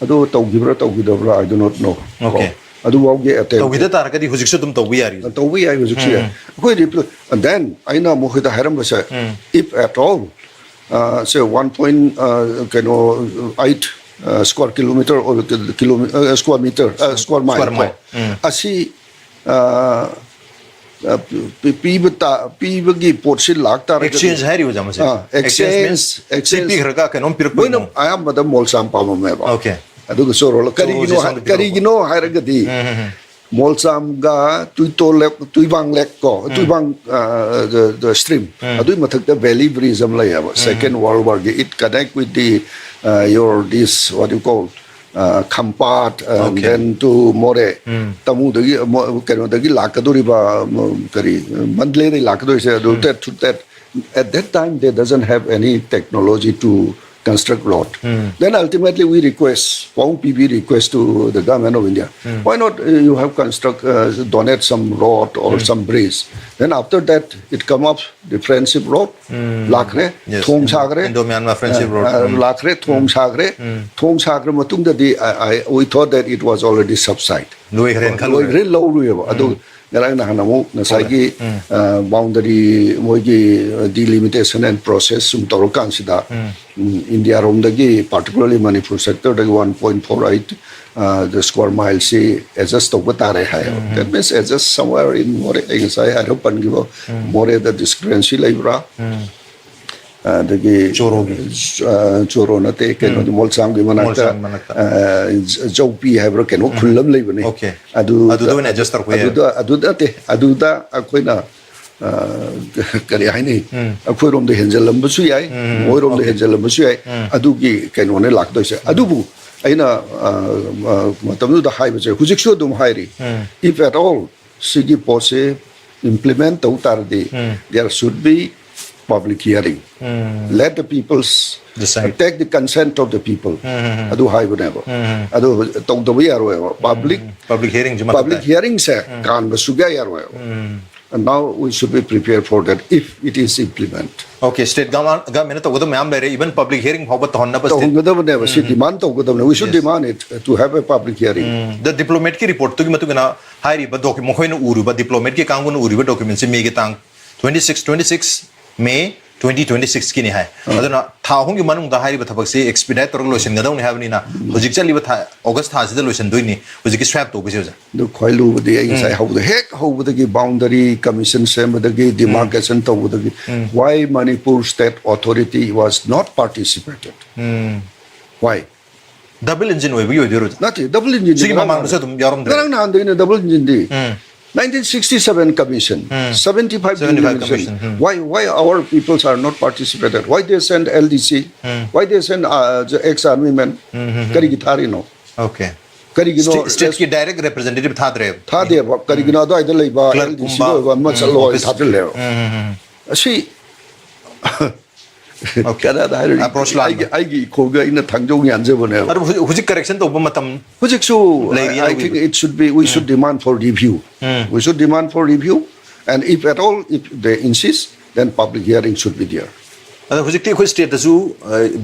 adu tawgidabra I do not know Okay. adu wauge ate tawgida taragadi hujiksu tum tawbi yari and then aina mohida haram basa if at all say 1.8 square kilometer or square meter square mile asi pibagi portion lagta exchange hari ho jamase exchange cp ghar ka non pirpo no I am madam molsam pamameba okay aduga sorolo karigino hairagadi molsam ga tuibang lek ko tuibang the stream adu mathakta valley bridge am layaba second world war it connect with the your this what you call Kampat and then to More tamu dagi kano dagi lakadori ba kari mandle de lakadori se that at that time they doesn't have any technology to construct road. Then ultimately we request, PB request to the government of India. Why not you have donate some road or some bridge. Then after that it come up the friendship road, Lakre, Thong Sagre, Indo-Myanmar friendship road. Lakre, Thong Sagre matungda we thought that it was already subside. Low Garang na hanamo na sagi boundary moigi delimitation and process sum torokan sida India romdagi particularly Manipur sector dagi 1.48 the square mile si adjust tobutare hai that means adjust somewhere in more I hope pangibo more the discrepancy libra dagi choro na te keno molsam gi manakta jopi haibro keno khullam leibani adu adjust tar aduda akoina kari haini akoi rom de henjalam basu yai moi rom de henjalam basu yai adugi keno ne lakdoi se adubu aina matamdu da haiba je hujiksu dum hairi if at all sigi pose implement utardi there should be public hearing. Let the peoples decide. Take the consent of the people. Adu hai bunebo. Adu tong dobi arwe. Public hearing se kan basuga arwe. And now we should be prepared for that if it is implemented. Okay, state government to go ma'am even public hearing how about honna to never should demand to go we should demand it to have a public hearing. The diplomat ki report to matugana hairi ba document mo uru ba diplomat ki kangun uru ba document se me tang 26 May 2026 ki ni hai aduna tha hong gi manung da hairi ba thabak se expedite tor lotion ga dong ni habni na hojik chali ba tha August tha se lotion doi ni hojik ki swap to bi se the khoilu de sai how the heck how the boundary commission sem the demarcation to the why Manipur state authority was not participated why double engine we yo not double engine sigi mamang se dum yarom garang na ando double engine di 1967 commission, 75 75 commission. commission, Why our peoples are not participated? Why they send LDC? Why they send the ex-army men? Kari gitari no. Okay. Kari gino State ki direct representative tha dre. tha de ba kari gino do idal ba Clerk LDC gumba, do ba ma chalo office. tha le. Asi kada da Approach la. ai gi ko ga ina thangjo yan je bone. Adu hujik correction to matam So Lady, I think it should be, we should demand for review. We should demand for review. And if at all, if they insist, then public hearing should be there. adu hujik ti khoi state da su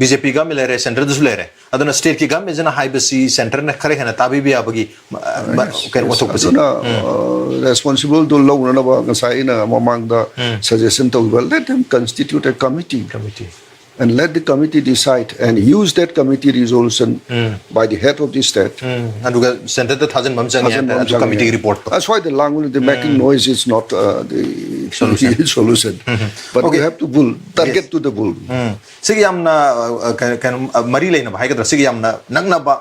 BJP ga milere center da su lere aduna state ki ga me jana high basi center na khare hana tabi bi abagi kan watok pasi Responsible to law na ba ngasai na mamang da suggestion to let them constitute a committee. And let the committee decide and use that committee resolution by the head of the state. aduga center da thousand mamjang ya adu committee report to That's why the language, the making noise is not the solution. But Okay. we have to bull, target to the bull. sige yamna kan mari leina ba haigadra sige yamna nagna ba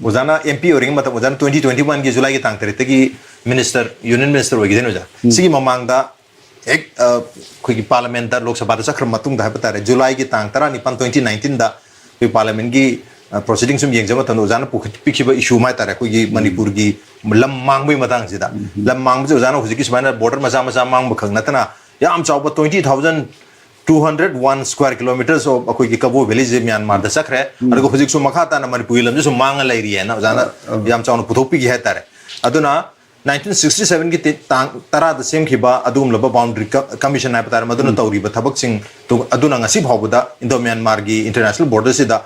uzana MP oring mata uzana 2021 ki July ki tang tare ki minister union minister wagi denu ja sige mamang da ek khoi ki parliament da lok sabha da sakram matung da batare July ki tang tara ni 2019 da ki parliament ki proceeding sum yeng jama tan uzana pikhiba issue mai tare khoi ki Manipur ki lam mang bai matang sida lam mang bu uzana huji ki smaina border maza maza mang ba khang natana yam chawba 20,201 square kilometers of akoi ki kabo village Myanmar da sakre adugo huji su makha ta na Manipur lam su mang lai ri na uzana yam chawna puthopi ki hetare aduna 1967 ki tara da sem khiba adum laba boundary commission na patar maduna tawri ba thabak sing to aduna ngasi bhawda Indo Myanmar gi international border sida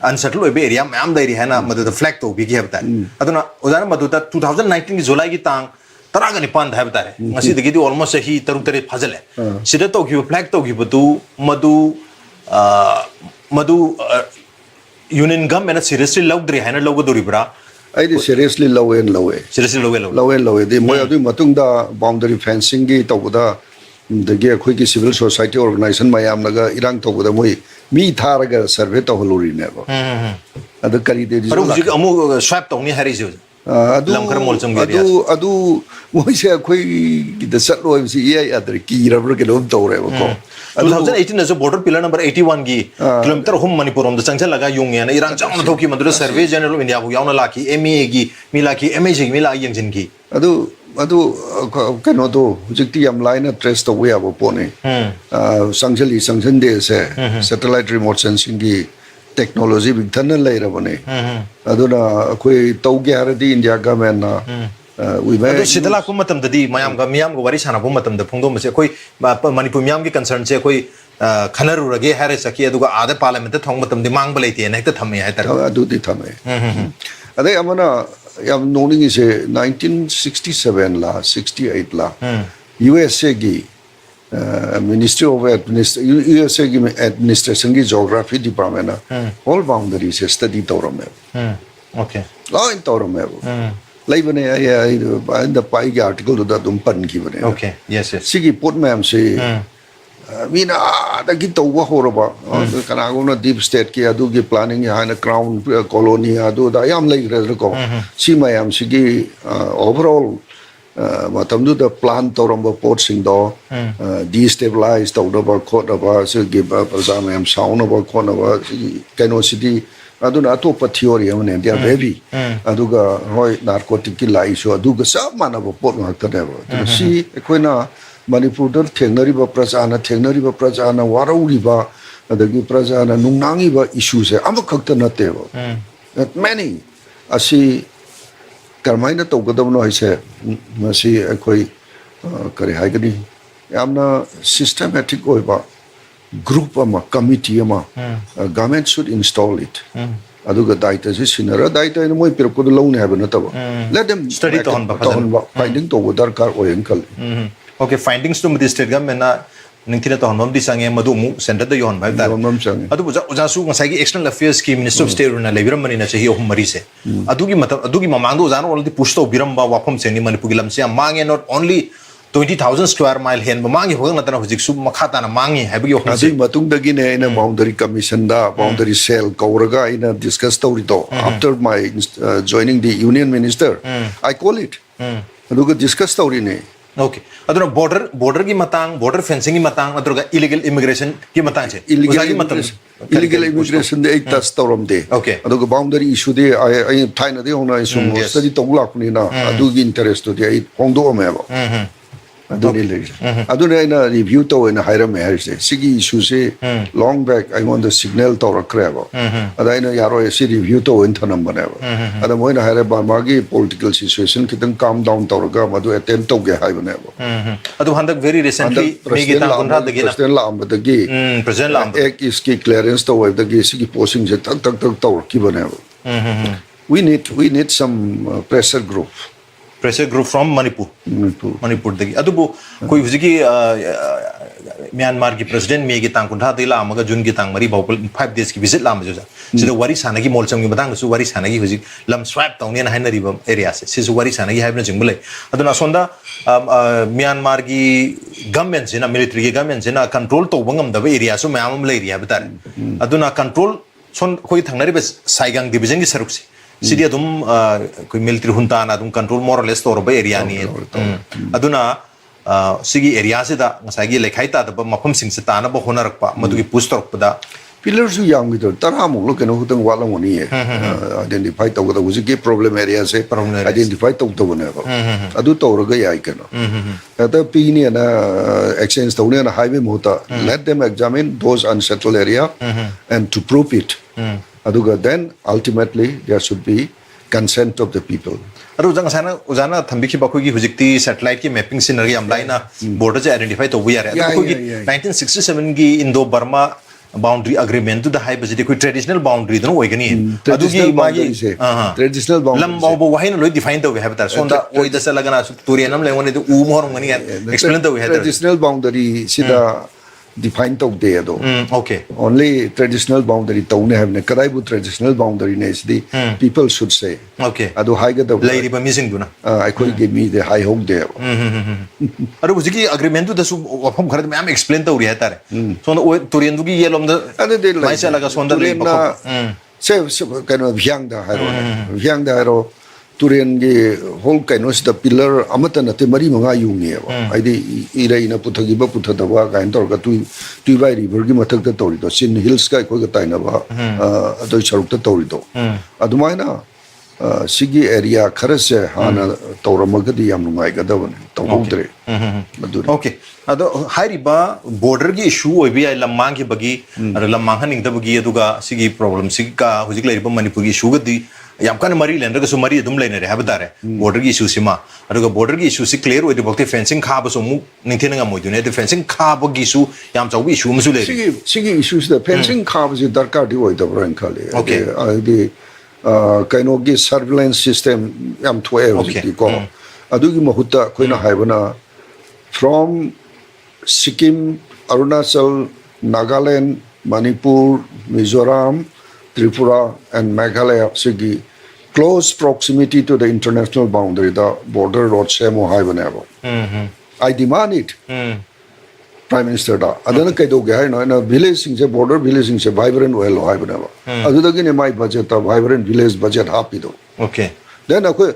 unsettled oibe area mayam dai ri hana madu da flag to bi gi hebta aduna uzana madu da 2019 ki July ki tang tara ga ni pan da hebta ngasi de gi almost hi taru tare phajale sida to gi flag to gi bu madu union government seriously logdri hana logodori bra I seriously low and low. seriously low Low and low. The more do matung da boundary fencing gi to da the ge khoi ki civil society organization mayam naga irang to da moi mi tharaga survey to holuri ne ba. Adu kari de Pero huji amu swap tong ni hari jo. Lam khar mol chang area. adu moi se khoi ki da sat lo si ai adri ki ra bro ke lo to re ba ko. 2018 as a border pillar number 81 gi kilometer hum Manipur om da changcha laga yung ya na irang chang na thoki madura survey general of India bu yauna laki MEA gi milaki MAG mila yang jin gi. adu kano to hujikti yam line trace to we abo pone sangchali de se satellite remote sensing gi technology big than lai ra bone aduna koi to gyar di India government na we adu sidala ku matam da di mayam ga wari sana bu matam da phungdo ma se koi Manipur miyam gi concern se koi khanaru rage hare saki aduga ada parliament ta thong matam di mang balai te na ekta thamme hai tar adu di thame ade amana yam noning is 1967 la 68 la USA gi Ministry of USA gi administration gi geography department na all boundaries study tawram okay line tawram lai bane ai the pai gi article da dum pan ki bane okay yes sigi pot ma'am se mina da gi to wa horoba kana go na deep state ki adu gi planning ya na crown colony adu da yam lai re ko si ma'am sigi overall matam du da plan toram ba port sing do destabilize to do ba ko da ba se gi ba za ma'am sound ba ko na ba kano city adu na to pa theory amne dia baby adu ga hoi narcotic ki lai so adu ga sab mana ba port ma ta ba si koina Manipur da thengnari ba prajana warauri ba adagi prajana nungnangi ba issues e amakakta na te ba that many asi karmaina to gadam no ise masi koi kare haigani yamna systematic oi ba group ama committee ama government should install it aduga daita ji sinara daita no moi per ko lo ne have na ta ba let them study to hon ba finding to darkar oi enkal okay findings to the state government na ningthina to honmam di sange madu mu center da yon ba da adu uja su ngasai gi external affairs ki minister of state na lebiram mani na chahi ohum mari se adugi mamang do jano already push to biram ba wapam se ni Manipur gilam se mange not only 20,000 square mile hen ba mangi hogang natana hujik su makhata na mangi habigi ohum se matung dagi ne ina boundary commission da boundary cell kauraga ina discuss to after my joining the union minister I call it aduga discuss tawrine Okay. Aduna border ki matang, border fencing ki matang, aduna illegal immigration ki matang che. illegal immigration de tas tawram de Okay. aduga boundary issue de I thaina de hona isum yes. study tawlak ni na adugi interest to de hongdo me ba aduni le aduna ina review to ina hiram me harise sigi issue se long back I want the signal to rakreba ada ina yaro se review to in thanam bane ba ada moina hire ba magi political situation kitang calm down to ga madu attempt to ge hai bane ba Adu handak very recently megi tang kunra dagi na. president lam dagi President lam. ek iski clearance to dagi sigi posting je tak tak tak to ki bane ba we need some pressure group Pressure group from Manipur dagi. Adu bu koi hujiki Myanmar ki president megi tang kunra dagi la amaga June ki tang mari bawpal 5 days ki visit lam joja. Sida wari sana ki molcham ki batang su wari sana ki hujik lam swap tawni na haina riba area se. Sisu wari sana ki haibna jingbulai. Adu na sonda Myanmar ki government se na military ki government se na control to bangam da area so mayamam le area batar. Adu na control son koi thangnari bes Saigang division ki saruk se. Sidi adum koi military hunta na adum control more or less to roba area ni. Aduna sigi area se da ngasagi lekhai ta da mapam sing se ta na ba honarak pa madu ki push torok pa da pillars su yang gitu taramuk lo kena hutang walang oni identify tahu kata uji problem area se identify tahu tahu na ko adu tahu raga ya ikena kata pi ni na exchange tahu ni na highway mota let them examine those unsettled area and to prove it aduga then ultimately there should be consent of the people Aru ujana thambi ki bakoi ki hujikti satellite ki mapping scenery amlai na border je identify to we are 1967 ki Indo Burma boundary agreement to the high budget koi traditional boundary no oi gani adugi magi traditional boundary lam baw baw hain lo define to we have tar sonda oi da sala gana turianam le woni u mohor ngani explain to we have traditional boundary sida define to de do okay only traditional boundary to ne have ne kadai bu traditional boundary ne is the people should say okay adu high ga the lady ba missing duna I could give me the high home there aru hujiki agreement da su wafam khare me am explain to ri hatar sonda oi turian du ki yelom da ade de mai sala ga sonda le ba se kind of hyang da hero turian ge whole kind of the pillar amata na te mari manga yungi ba aidi ira ina puthagi ba puthada ba kain tor ga tu bai river gi mathak ta tori do sin hills ka ko ga taina ba adoi charuk ta tori do adumai na sigi area kharase hana toramaga di yam ngai ga da bane tawdre okay ado hairiba border gi issue oi bi lamang gi bagi lamang haning da bagi aduga sigi problem sigi ka hujik leriba Manipur gi issue ga di yam kan mari len raga su mari dum leine re habdare border gi issue sima aduga border gi issue si clear oi de bokte fencing kha ba so mu ningthena nga moi dune de fencing kha ba gi issue yam chaw bi issue mu su le sigi issues the fencing kha ba ji darkar di oi da bran khale okay the kind of surveillance system yam thwe oi ko adugi mahutta koina haibana from Sikkim, Arunachal, Nagaland, Manipur, Mizoram, Tripura and Meghalaya sigi close proximity to the international boundary the border road semo haibanabo I demand it Prime Minister da adana kai do ga na village sing se border village sing se vibrant well haibanabo adudagi ne mai budget ta vibrant village budget happy do okay then akoi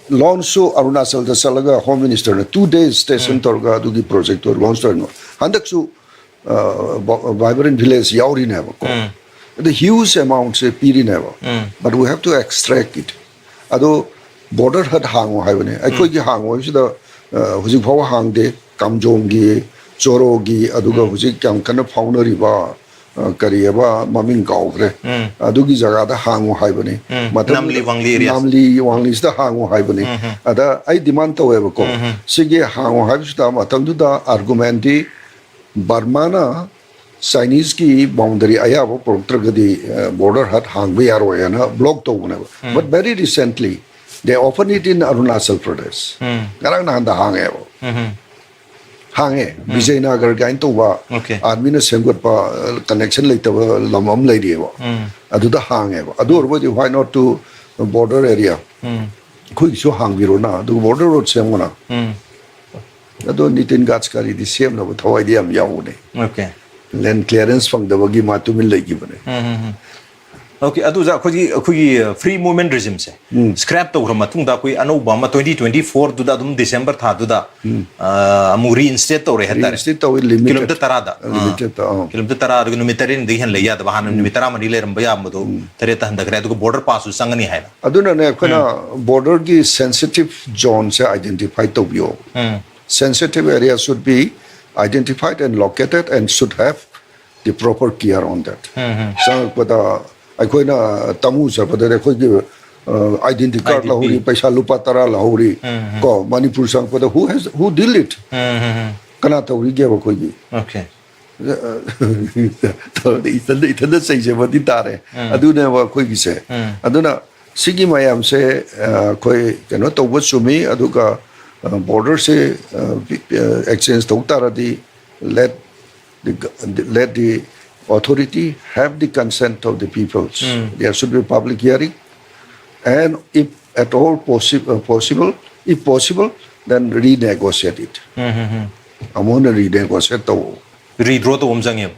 launch so Arunachal da salaga home minister na 2 days station torga adugi project or launch no handak su vibrant village yauri ne ba the huge amounts of piri never but we have to extract it ado border had hango haibane akoi gi hango is the huji phaw hang de kamjong gi choro gi aduga huji kam kana faunari ba kariaba maming gaugre adugi jaga da hango haibane namli wangli is the hango haibane ada I demand to we ko sige hango haibsu da matam da argument di Burmana Chinese ki boundary ayabo protagadi border hat hangbe yaro yana block to one but very recently they opened it in Arunachal Pradesh garang na handa hangebo hange Vijayanagar gain to ba army na semgot pa connection later lamam lai diwa adu da hangebo adu orbo why not to border area khui so hangbiro na du border road semona adu Nitin Gadkari di sem na thawai diam yawo ne okay land clearance from the wagi matumil lagi bane Okay, adu za khoi free movement regime se scrap to gram matung da koi anu ba ma 2024 du da dum December tha du da amu reinstate to re hatar Instead of limited. kilometer tara da Limited. kilometer tara du meterin de hen le ya da ba han meter ma rile ram ba ya ma do tare ta handa kare du border pass su sangani hai na Aduna ne kona border ki sensitive zone se identify to bio. Sensitive area should be identified and located and should have the proper care on that. Sang pada ai na tamu sa pada de khoi identity card la hori paisa lupa tara la hori ko Manipur sang pada who deal it. Kana to ri ge ba khoi gi. okay इतना सही से बती तारे अदुने वो कोई किसे अदुना सिगी मायाम से कोई कनो तो वो सुमी अदुका border से exchange तो तारा दी let the authority have the consent of the peoples. There should be public hearing, and if at all possible, if possible, then renegotiate it. Among renegotiate to. redraw to omjang ye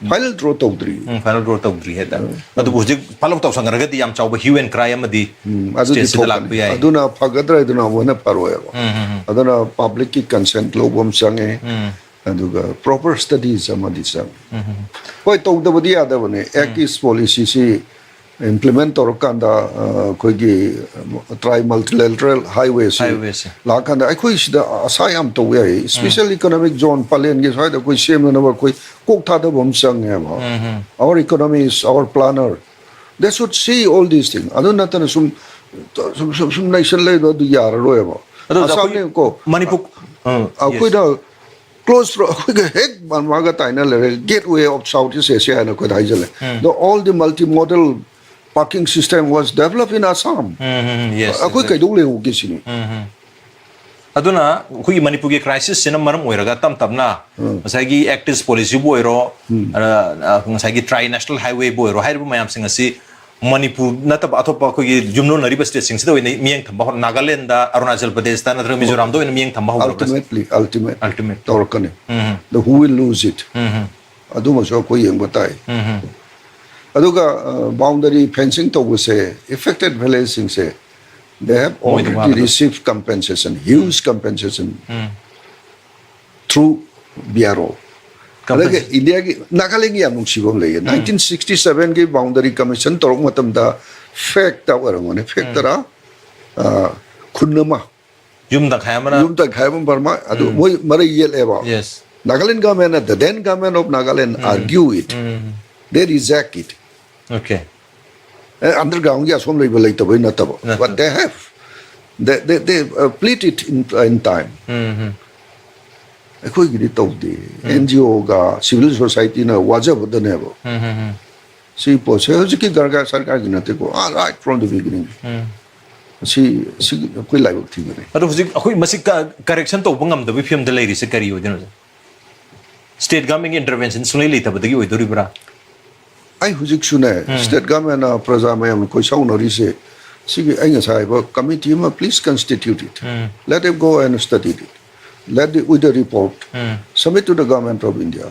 Final draw to three. final draw to dri he da adu bujik palo to sang raga di yam chawba hue and cry amadi state se lak bi ai aduna phagadra iduna wona parwa aduna public ki consent lo bom sange aduga proper studies amadi sang koi to da bodi ada bone act is policy si implement or kanda koi gi try multilateral highways la kanda ai koi sida asayam to we special economic zone palen ge sai da koi sem na ba koi kok tha da bom sang he ba our economy is our planner. They should see all these things. Aduna tan sum nation le do yar ro ba asam ko Manipur koi da close head man maga taina le gateway of Southeast Asia na ko dai jale all the multimodal parking system was developed in Assam. yes Akoi kai dole ho gisini. aduna khoi Manipur ge crisis sena maram oiraga tam tamna masai gi active policy boiro masai gi tri national highway boiro haibu mayam sing asi Manipur nata athopa khoi gi jumno nariba state sing sida miyang thamba Nagaland da Arunachal Pradesh da natra Mizoram do miyang thamba Ultimate torkane the who will lose it aduma so ko yeng batai aduga boundary fencing to was affected villages sing se they have already received compensation, huge compensation through BRO. India ki Nagaland ki amung sibom le 1967 ki boundary commission torok matam da fake ta warangone fake tara khunama yum da khayam barma adu moi mara yel eba yes Nagaland government the then government of Nagaland argue it they reject it. okay Underground yes home label later but they have they plead it in time khoi gi to di NGO ga civil society na wajab da ne bo si po se ki garga sarkar gi na te ko right from the beginning si khoi lai bo thi ne adu hujik khoi masik correction to bangam da bi film da leiri se kari yo dino state government intervention sunai le ta badagi oi dori bra ai hujik sune state government praja mayam koi sau nori se sigi ai ngai ba committee ma please constitute it let them go and study it let with the report submit to the government of India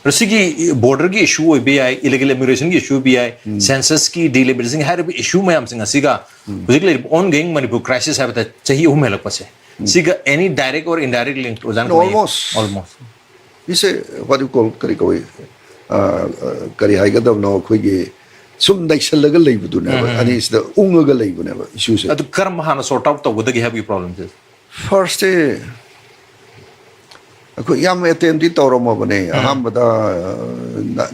rasigi border ki issue oi bi ai illegal immigration ki issue bi ai census ki deliberating har bi issue mayam singa siga hujik le ongoing Manipur crisis ha bata chahi hum helak pase siga any direct or indirect link to jan almost you say what you call kari koi kari haigadam no khoi gi sum nation laga leibu na ani is the unga leibu na issue se adu karam hana sort out to godagi have you problems first ko yam attempt toroma bane ahambada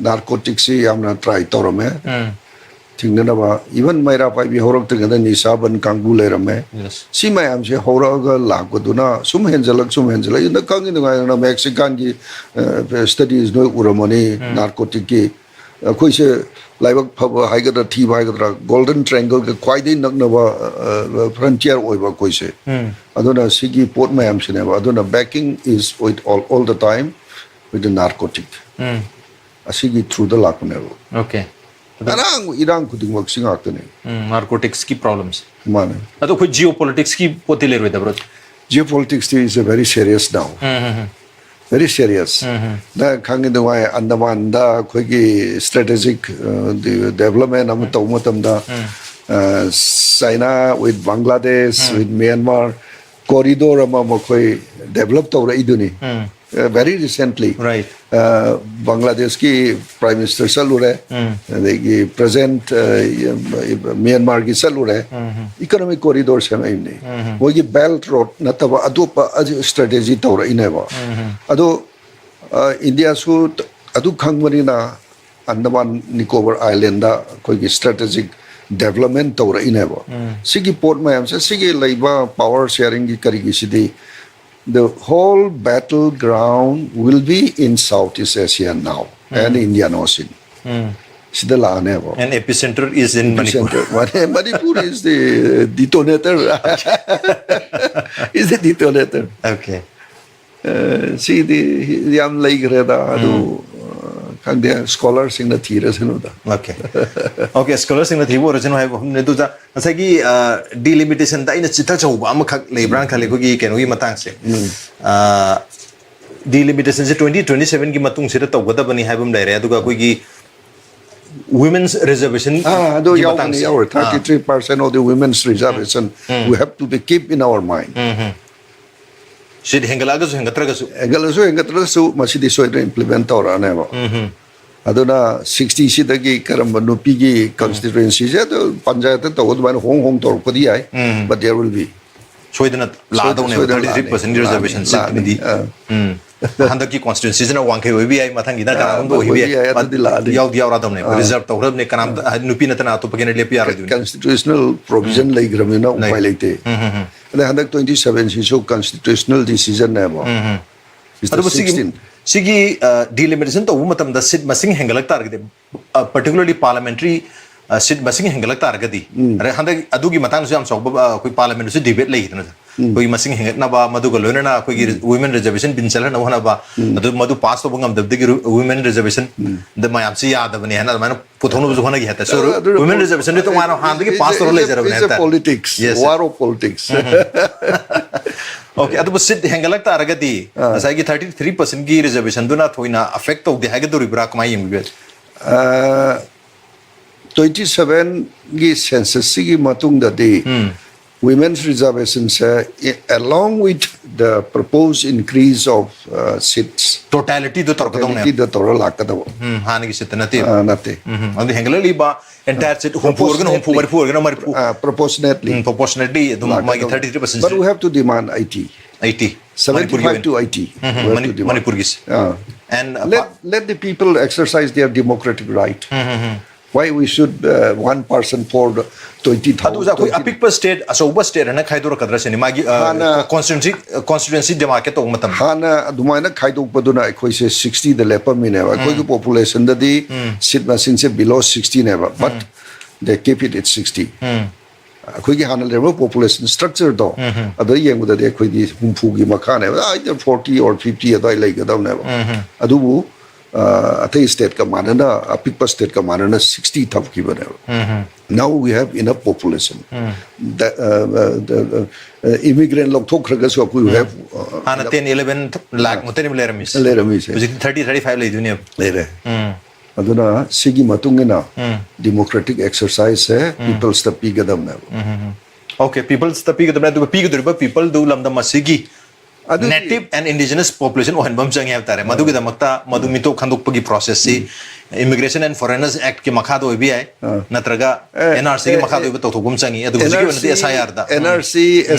narcotics yamna try torome thingna na ba even maira pai bi horok tengada ni saban kangbu lerame si mayam se horaga lagoduna sum henjalak na kangi na Mexican gi studies no uramani narcotic ki koi se laibak phaba haigada thi haigada golden triangle ke kwai dei nak na ba frontier oi ba koi se aduna sigi port mayam se ne ba aduna backing is with all the time with the narcotic asigi through the lakune okay Irang kuding wag singak ne narcotics ki problems mane ado koi geopolitics ki potiler weda bro geopolitics is a very serious now very serious da khangin da wai Andaman da khoi gi strategic development am to matam da China with Bangladesh with Myanmar corridor ama khoi develop to ra iduni very recently Right. Bangladesh ki prime minister salure the present Myanmar ki salure economic corridor samaimni wo gi belt road nataba adupa strategy tawra ineba ado India su adu khangmani na Andaman Nicobar Island da koi gi strategic development tawra ineba sigi port mayam se sigi laiba power sharing gi kari gi sidi the whole battleground will be in Southeast Asia now and Indian Ocean. Sidala never. And epicenter is in Manipur. Manipur is the detonator. Is the detonator. Okay. See the yam like reda adu kan dia scholars in the theory sinoda. Okay. Okay, scholars in the theory original have ne tu ja asagi delimitation da ina chita chauba amakak lebran khale ko gi kenogi matang se delimitation se 2027 gi matung se ta tawgada bani haibum daire aduga ko gi women's reservation do our 33% of the women's reservation we have to be keep in our mind. Should hengalaga so hengatraga so Engalasu masidi soidra implement ora neba. Aduna 60 sidagi karamba nupigi constituency ja to panchayat to odban hong tor padi ai but there will be so idana la do ne 33% reservation sit di handaki constituency na wangke wi ai mathangi da kana do hi bi yaw diaw ra dam ne reserve to rab ne kanam nupi na tana to pagene le piar du constitutional provision like gramina upai leite and handak 27 so constitutional decision na ba sigi delimitation to matam da sit masing hengalak tar gade particularly parliamentary sit masing hengalak tar gadi are handak adugi matang so am so koi parliament so debate lai hitna koi masing hengat na ba madu galona na koi women reservation bin chala na hona ba madu pass to bangam dabdi women reservation the mayam si yad bani hana man puthonu so hona gi hata so women reservation to mano handagi pass to le jara bani hata politics war of politics Okay, adu sit hengalak ta aragadi asagi 33% gi reservation duna thoina affect to de hagadu ribra kmai yimbe 27 gi census gi matung da de women's reservations along with the proposed increase of seats totality do torkadong ne the total lakada hanagi sit nati nati adu hengalali ba entire set home proportionately do magi 33% but we have to demand 80 75 to 80 Manipur gis and let the people exercise their democratic right why we should one person for 20,000 adu za koi apik per state asoba state na khaidor kadra seni magi constituency demarket to matam hana adumaina khaidok paduna khoi se 60 the leper mine ba koi population da di sit masin se below 60 ne ba but they keep it at 60 khoi gi hana level population structure do adu yeng da de khoi di humpu gi makha ne either 40 or 50 adai lai ga daw ne ba adu atei state ka manana apik per state ka manana 60 thap ki bane now we have enough population the immigrant log thok raga so we have ana 10 11 lakh muteni leramis 30 35 le dunia lere aduna sigi matungena democratic exercise hai people step gadam na okay people step gadam na people do lamda masigi native and indigenous population ohan bam changi avtare madu gi damakta madu mito khanduk pagi process si immigration and foreigners act ki makha do bi ai natraga nrc ki makha do bi to gum changi adu gi wonati SIR da nrc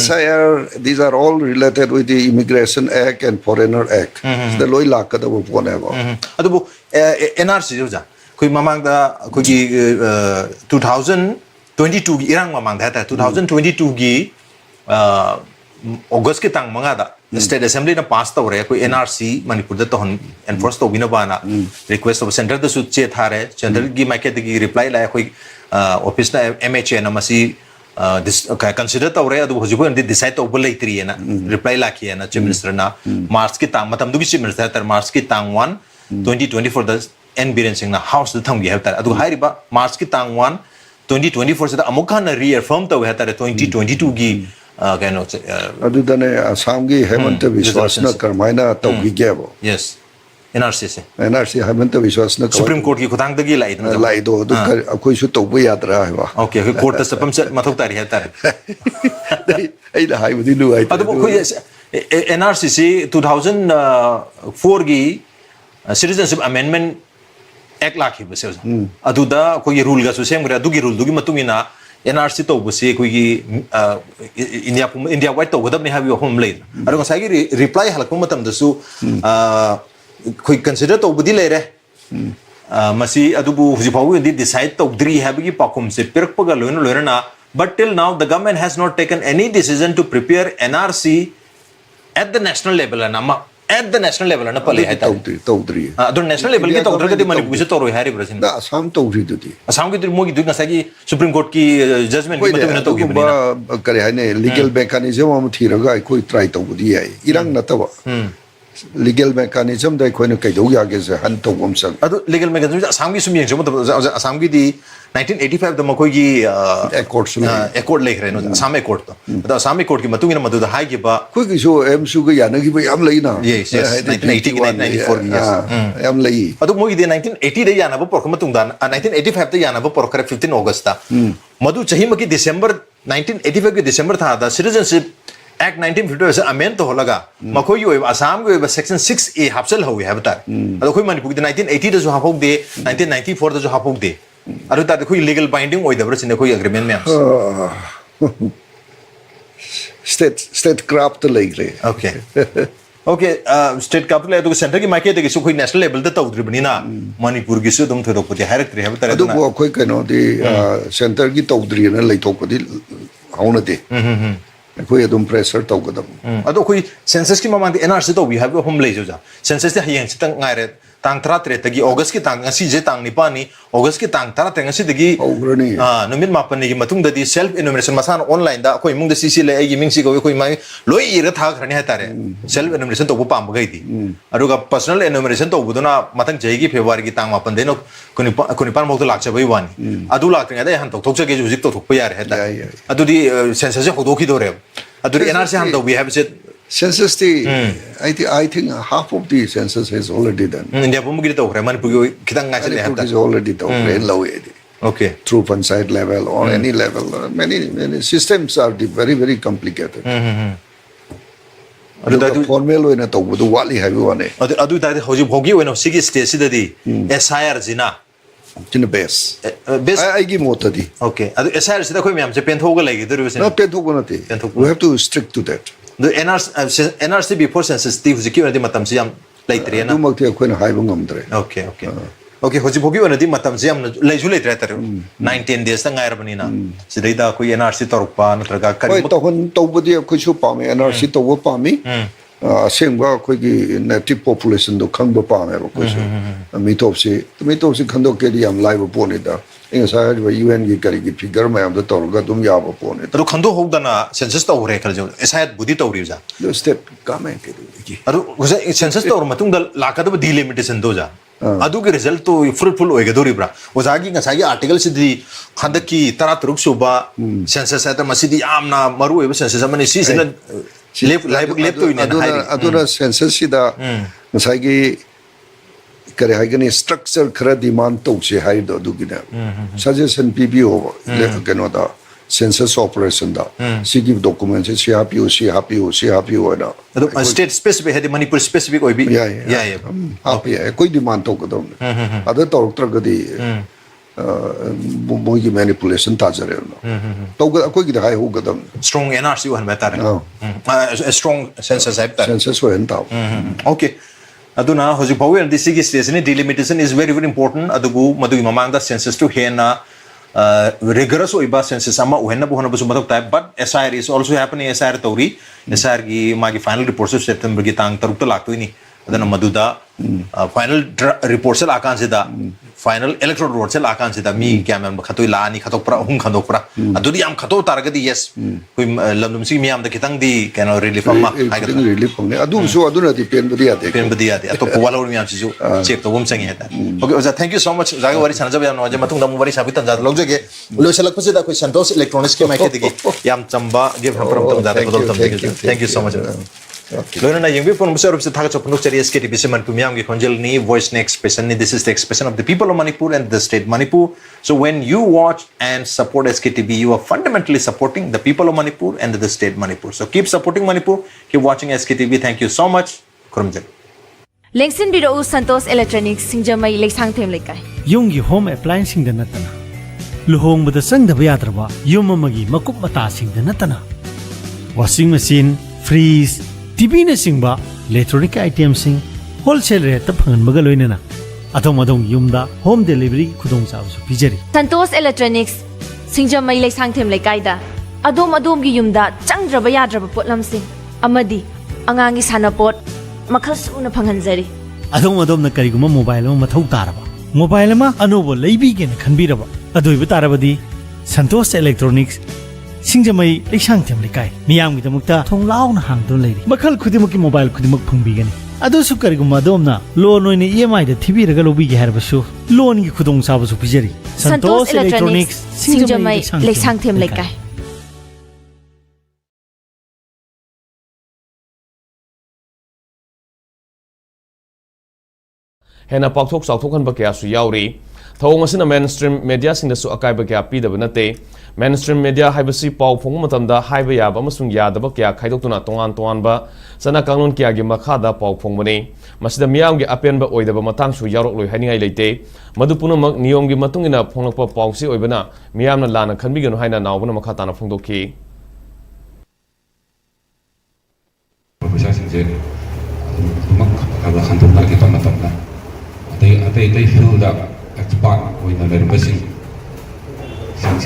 SIR these are all related with the immigration act and foreigner act the loi la ka da bo ne ba adu nrc jo ja koi mamang da koi gi 2022 gi irang mamang da ta 2022 gi August ke tang manga da state assembly na pass to re koi nrc manipur da to enforce to bina bana request of center da su che thare center gi market gi reply la koi office na mha na masi this consider to re adu hojibo ndi decide to bolai tri na reply la ki na chief minister na march ki tang matam du gi chief minister tar march ki tang 1 2024 da n biren sing na house da thang gi have tar adu hairi ba march ki tang 1 2024 se da amukha na reaffirm to have tar 2022 gi kano adudane Assamgi Hemanta Vishwasna karmaina tawgigebo yes NRC se NRC Hemanta Vishwasna Supreme Court ki khutang dagi lai laido adu akoi su tawba yadra ba okay court ta sapam se mathok tari ha tar ai la hai budi lu ai adu ko NRC se 2004 gi Citizenship Amendment Act lakhi base adu da ko ye rule ga su sem gra adu gi rule du gi matungina NRC to base ko gi India wide to gadab ne habi hom lay adu ko sai gi reply halak matam da su koi consider to budi le re masi adu bu huji pawu di decide to dri habi gi pakum se perk paga loina but till now the government has not taken any decision to prepare NRC at the national level at the national level na pale hai tawdri adu national level ki tawdri ka di Manipur se toro hari brasin da Assam tawdri dudi Assam ki mo ki du na sa ki Supreme Court ki judgment ki matum na to ki ba kare hai ne legal mechanism am thiraga koi try tawdi ai irang na tawa legal mechanism dai koi na kai do ya ge se han to gom sang adu legal mechanism Assam ki sum yeng jom Assam ki di 1985 da makoi ki accord lekh re no Assam accord to adu Assam accord ki matung ina madu da hai ki ba koi ki so em su ga yana ki ba am lai na yes 1980 ki 1994 yes am lai adu mo ki di 1980 da yana ba por matung da 1985 da yana ba por 15 August ta madu chahi ma ki December 1985 ki December tha da Citizenship Act 1950 से amend तो होलगा मकोई यो असम को section 6A हाफसल होई है बता अदो कोई मणिपुर के 1980 the जो हाफोक दे 1994 द जो हाफोक दे अदो ता कोई लीगल बाइंडिंग होई दबर सिने कोई एग्रीमेंट में state craft like re okay okay state capital है तो सेंटर की माइके ते कोई नेशनल लेवल द तौद्री बनी ना मणिपुर की सु तुम थोड़ो पति हारक रे है बता अदो को कोई कनो दे सेंटर की तौद्री न लई तो पति हाउन दे कोई एकदम प्रेशर तो कदम अदो कोई सेंसस की ममांग NRC तो भी है हम ले जो जा सेंसस ते हयें सितंग ngaire tang 33 tagi August ki tang ngasi je tang nipani August ki tang 33 ngasi dagi numit mapan ni matung dadi self enumeration masan online da koi mung da CC le ai ming si ko koi mai loi ira tha khrani ha tare self enumeration to pam gai di aruga personal enumeration to buduna matang jai gi February ki tang mapan deno kuni pan mok to lakcha bai wani adu lak nga da han to thok cha ge ju zik to thok pa yar ha ta adu di census ho do ki do re adu NRC han do we have said census I think half of the census has already done India pun begitu tahu Manipur kita nggak cari Manipur is already done low okay through panchayat level or any level many systems are very very complicated adu formal way na to bu wali hai one adu ta hoji bhogi we no sigi stage sidadi SIR jina jina base I gi mota di okay adu SIR sida koi myam se pen thoga lagi dur wese no pen thoga na ti we have to stick to that the NRC before census the security matam siam laitre na du mak te koi na hai bangam dre okay okay hoji bhogi we na di matam siam leiju laitre tar 19 days ta ngair bani na sidai da koi NRC torpa natraga koi to hon to bu di koi su pa me NRC to pa mi asengba koi gi native population do khang do pa me ba koi su mi top si khang do ke di am live po ne da inga sa ba UN gi kari gi figure ma am da tor ga dum ya ba po ne ru khando hok dana census to re khal jo esayat budi to ri ja the step comment ke gi aru census to matung da laka da delimitation do ja adu ge result to fruitful hoega dori bra ozagi nga sagi article sidhi khandaki tara turuk suba census ata masidi amna maru eba census amani si sina lep to ina aduna census sida ngasagi kare haigani structure khara demand to se hai do dugina suggestion PBO keno da census operation da sigi documents se happy na state specific had Manipur specific oi bi yeah happy koi demand to kodom ada to tra gadi mo gi manipulation ta jare no to koi gi hai ho gadam strong NRC one better a strong census app census one ta okay aduna hoji power and this station delimitation is very important adugu madugi mamang da census to hena rigorous oiba census ama uhena bu hona bu madak type but SIR is also happening SIR tori SIR gi magi final report September gi tang taruk to lakto ni adana maduda final report se akan se da final electoral road se akan se da mi kyaman khatoi la ni khatok pra hung khandok pra adudi yam khato taragadi yes kui lamdum si miam da kitang di kana relief ma ai ga relief ne adu so adu na di pen badi ate ato wala miam si ju check to bum changi heta okay oza thank you so much jaga wari sana jab yam no je matung dam wari sabi tan jad log jage lo selak pase da koi santos electronics ke mai ke digi yam chamba ge pram tam jada bodol tam digi thank you so much Lona na yung bipon musa rup sa taga chopun chari SKTV se man kumyam ge konjel ni voice ne expression ni this is the expression of the people of Manipur and the state Manipur. So when you watch and support SKTV, you are fundamentally supporting the people of Manipur and the state Manipur. So keep supporting Manipur, keep watching SKTV. Thank you so much. Kurumjal. Lengsin biro Santos Electronics Singjamai Leksang Them Lekai. Yung gi home appliance sing da natana luhong bada sang da bayadraba yum magi makup mata sing da natana washing machine freeze TV na singba electronic items sing wholesale rate ta phangan maga loinana adom yumda home delivery khudong sa su pijari Santos Electronics Singjamai Leksang Them Lekai da adom gi yumda changdraba yadraba potlam sing amadi angangi sanapot makhal suna phanganjari adom na kariguma mobile ma mathau taraba mobile ma anobo leibi gen khanbiraba adoiba tarabadi Santos Electronics Singjamai Leksang Them Lekai miyam gi damukta thonglaw na hangdon leiri makhal khudimaki mobile khudimak phungbigani adu su kariguma adomna loan oine EMI da thibiraga lobi gi harbasu loan gi khudong sabasu pijari Santos Electronics Singjamai Leksang Them Lekai Hena pakthok chawthokhan ba kya su yauri thawng asina mainstream media sing da su akai ba kya pi da banate mainstream media haibasi paw phong matam da haiba ya ba masung ya da ba kya khaidok tuna tongan ba sana kanglon kya gi makha da paw phong bani masida miyam gi apen ba oida ba matang su yarok loi haningai leite madupuna mak niyom gi matung ina phonglak pa paw si oibana miyam na lana khanbi ganu haina nawbuna makha tana phongdokhi professional mak ala khantum na kita matam na they feel that expert with the leadership since